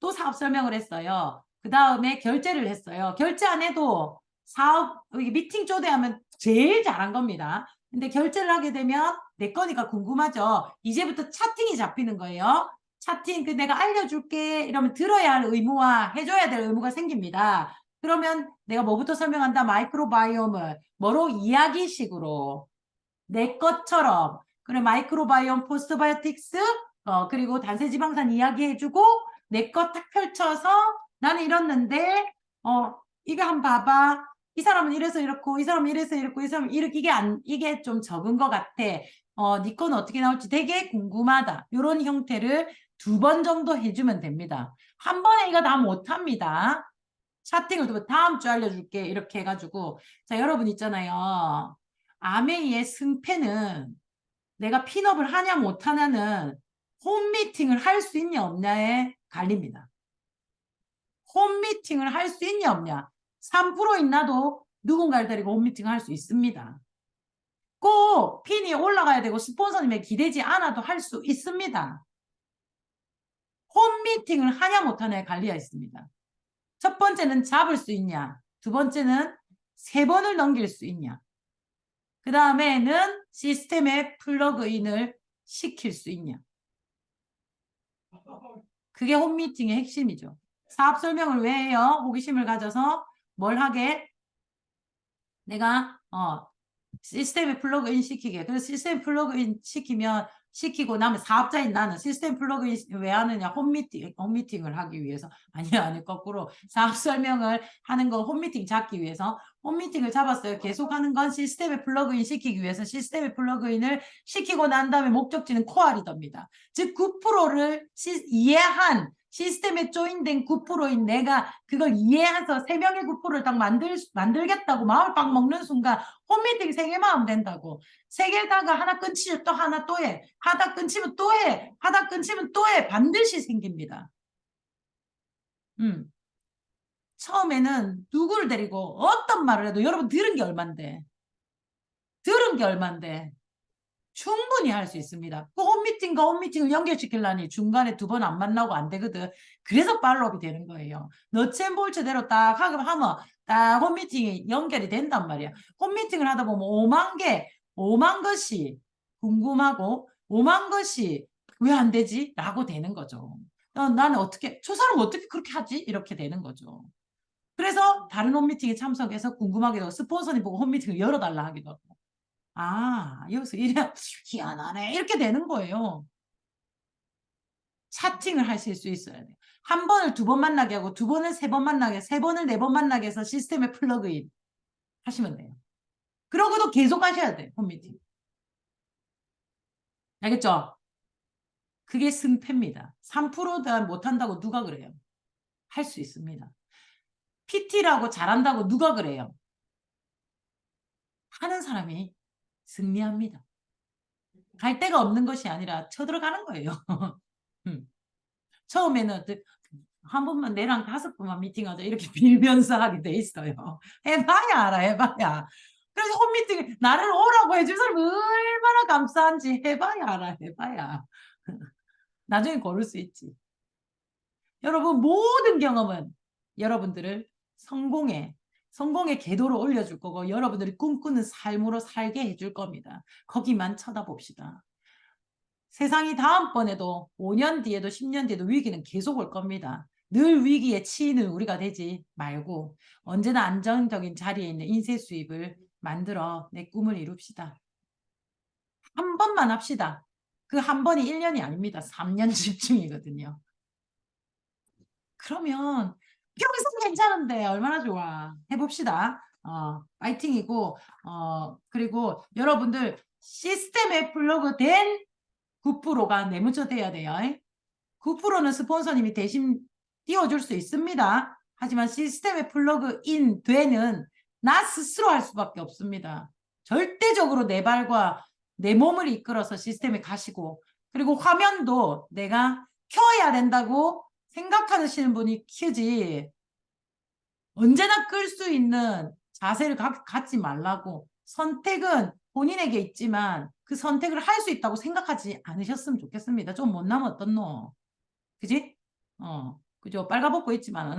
또 사업 설명을 했어요. 그 다음에 결제를 했어요. 결제 안 해도 사업 여기 미팅 초대하면 제일 잘한 겁니다. 근데 결제를 하게 되면 내 거니까 궁금하죠. 이제부터 차팅이 잡히는 거예요. 차팅 내가 알려줄게 이러면 들어야 할 의무와 해줘야 될 의무가 생깁니다. 그러면 내가 뭐부터 설명한다? 마이크로바이옴을 뭐로 이야기식으로 내 것처럼 그래 마이크로바이옴 포스트바이오틱스 그리고 단세지방산 이야기해주고 내 것 딱 펼쳐서 나는 이렇는데 이거 한번 봐봐. 이 사람은 이래서 이렇고 이 사람은 이래서 이렇고 이 사람은 이렇게 이게 좀 적은 것 같아. 네 건 어떻게 나올지 되게 궁금하다. 이런 형태를 2번 정도 해주면 됩니다. 한 번에 이거 다 못합니다. 차팅을 두고 다음 주 알려줄게. 이렇게 해가지고. 자, 여러분 있잖아요. 아메이의 승패는 내가 핀업을 하냐 못하냐는 홈미팅을 할 수 있냐 없냐에 갈립니다. 홈미팅을 할 수 있냐 없냐. 3%인 나도 누군가를 데리고 홈미팅을 할 수 있습니다. 꼭 핀이 올라가야 되고 스폰서님에 기대지 않아도 할 수 있습니다. 홈미팅을 하냐 못하냐에 갈리가 있습니다. 첫 번째는 잡을 수 있냐. 2번째는 3번을 넘길 수 있냐. 그 다음에는 시스템에 플러그인을 시킬 수 있냐. 그게 홈미팅의 핵심이죠. 사업 설명을 왜 해요? 호기심을 가져서 뭘 하게? 내가 시스템에 플러그인 시키게. 그래서 시스템 플러그인 시키고 나면 사업자인 나는 시스템 플러그인 왜 하느냐? 홈미팅을 하기 위해서. 아니 거꾸로 사업 설명을 하는 거 홈미팅 잡기 위해서. 홈미팅을 잡았어요. 계속 하는 건 시스템에 플러그인 시키기 위해서 시스템에 플러그인을 시키고 난 다음에 목적지는 코어 리더입니다. 즉 9%를 이해한 시스템에 조인된 9%인 내가 그걸 이해해서 3명의 9%를 딱 만들겠다고 마음을 빡 먹는 순간 홈미팅 3개만 하면 된다고. 3개다가 하나 끊치면 또 하나 또 해. 하다 끊치면 또 해. 하다 끊치면 또 해. 반드시 생깁니다. 처음에는 누구를 데리고 어떤 말을 해도 여러분 들은 게 얼만데. 들은 게 얼만데. 충분히 할 수 있습니다. 그 홈미팅과 홈미팅을 연결시키려니 중간에 2번 안 만나고 안 되거든. 그래서 팔로업이 되는 거예요. 너츠앤볼츠대로 딱 하면 딱 홈미팅이 연결이 된단 말이야. 홈미팅을 하다 보면 5만 것이 궁금하고 5만 것이 왜 안 되지? 라고 되는 거죠. 나는 어떻게, 저 사람 어떻게 그렇게 하지? 이렇게 되는 거죠. 그래서 다른 홈미팅에 참석해서 궁금하게 스폰서님 보고 홈미팅을 열어달라 하기도 하고. 여기서 이래 희한하네 이렇게 되는 거예요. 차팅을 하실 수 있어야 돼요. 한 번을 2번 만나게 하고 2번을 3번 만나게, 3번을 4번 만나게 해서 시스템에 플러그인 하시면 돼요. 그러고도 계속 하셔야 돼요. 홈미팅. 알겠죠? 그게 승패입니다. 3%다 못한다고 누가 그래요? 할 수 있습니다. PT라고 잘한다고 누가 그래요? 하는 사람이 승리합니다. 갈 데가 없는 것이 아니라 쳐들어가는 거예요. 처음에는 한 번만 내랑 5번만 미팅하자 이렇게 빌면서 하게 돼 있어요. 해봐야 알아, 해봐야. 그래서 홈미팅 나를 오라고 해줄 사람이 얼마나 감사한지 해봐야 알아, 해봐야. 나중에 고를 수 있지. 여러분 모든 경험은 여러분들을 성공의 궤도로 올려줄 거고 여러분들이 꿈꾸는 삶으로 살게 해줄 겁니다. 거기만 쳐다봅시다. 세상이 다음번에도 5년 뒤에도 10년 뒤에도 위기는 계속 올 겁니다. 늘 위기에 치이는 우리가 되지 말고 언제나 안정적인 자리에 있는 인쇄 수입을 만들어 내 꿈을 이룹시다. 한 번만 합시다. 그 한 번이 1년이 아닙니다. 3년 집중이거든요. 그러면 평생 괜찮은데 얼마나 좋아. 해봅시다. 파이팅이고 그리고 여러분들 시스템에 플러그된 9%가 내문자 돼야 돼요. 9%는 스폰서님이 대신 띄워줄 수 있습니다. 하지만 시스템에 플러그인 되는 나 스스로 할 수밖에 없습니다. 절대적으로 내 발과 내 몸을 이끌어서 시스템에 가시고 그리고 화면도 내가 켜야 된다고 생각하시는 분이 켜지 언제나 끌 수 있는 자세를 갖지 말라고 선택은 본인에게 있지만 그 선택을 할 수 있다고 생각하지 않으셨으면 좋겠습니다. 좀 못나면 어떻노? 그지? 그죠? 빨가벗고 있지만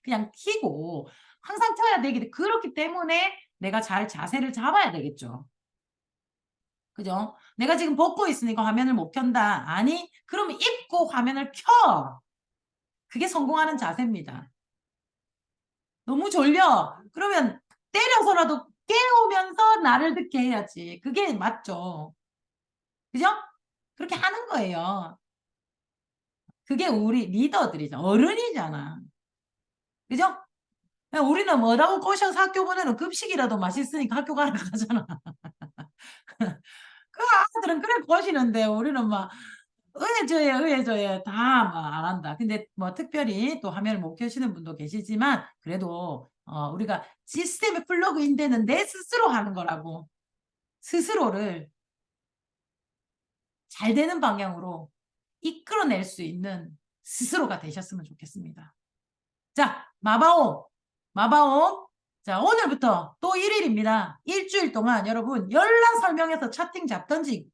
그냥 키고 항상 켜야 되기 그렇기 때문에 내가 잘 자세를 잡아야 되겠죠. 그죠? 내가 지금 벗고 있으니까 화면을 못 켠다. 아니, 그러면 입고 화면을 켜. 그게 성공하는 자세입니다. 너무 졸려. 그러면 때려서라도 깨우면서 나를 듣게 해야지. 그게 맞죠. 그죠? 그렇게 하는 거예요. 그게 우리 리더들이죠. 어른이잖아. 그죠? 우리는 뭐라고 꼬셔서 학교 보내는 급식이라도 맛있으니까 학교 가러 가잖아. 아들은 그래 거시는데 우리는 막 의해줘야 다 안 한다. 근데 뭐 특별히 또 화면을 못 켜시는 분도 계시지만 그래도 우리가 시스템에 플러그인 되는 내 스스로 하는 거라고 스스로를 잘 되는 방향으로 이끌어낼 수 있는 스스로가 되셨으면 좋겠습니다. 자, 마바옴. 자, 오늘부터 또 1일입니다. 일주일 동안 여러분 연락 설명해서 차팅 잡든지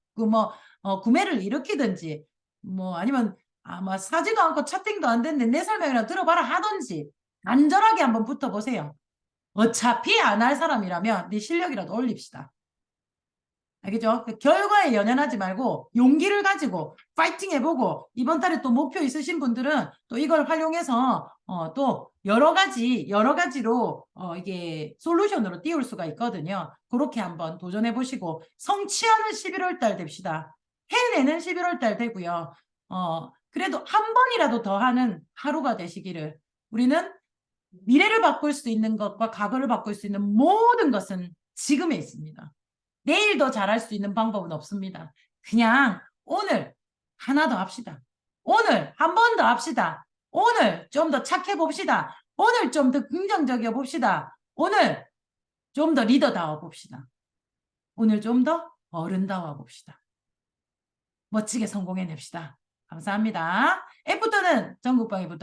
구매를 일으키든지 뭐 아니면 아마 사지도 않고 차팅도 안 됐는데 내 설명이나 들어봐라 하든지 간절하게 한번 붙어보세요. 어차피 안 할 사람이라면 네 실력이라도 올립시다. 알겠죠? 그 결과에 연연하지 말고 용기를 가지고 파이팅 해보고 이번 달에 또 목표 있으신 분들은 또 이걸 활용해서 또 여러 가지로 이게 솔루션으로 띄울 수가 있거든요. 그렇게 한번 도전해 보시고 성취하는 11월 달 됩시다. 해내는 11월 달 되고요. 그래도 한 번이라도 더 하는 하루가 되시기를. 우리는 미래를 바꿀 수 있는 것과 과거를 바꿀 수 있는 모든 것은 지금에 있습니다. 내일 더 잘할 수 있는 방법은 없습니다. 그냥 오늘 하나 더 합시다. 오늘 한 번 더 합시다. 오늘 좀 더 착해 봅시다. 오늘 좀 더 긍정적이어 봅시다. 오늘 좀 더 리더다워 봅시다. 오늘 좀 더 어른다워 봅시다. 멋지게 성공해냅시다. 감사합니다. 애프터는 전국방위 부탁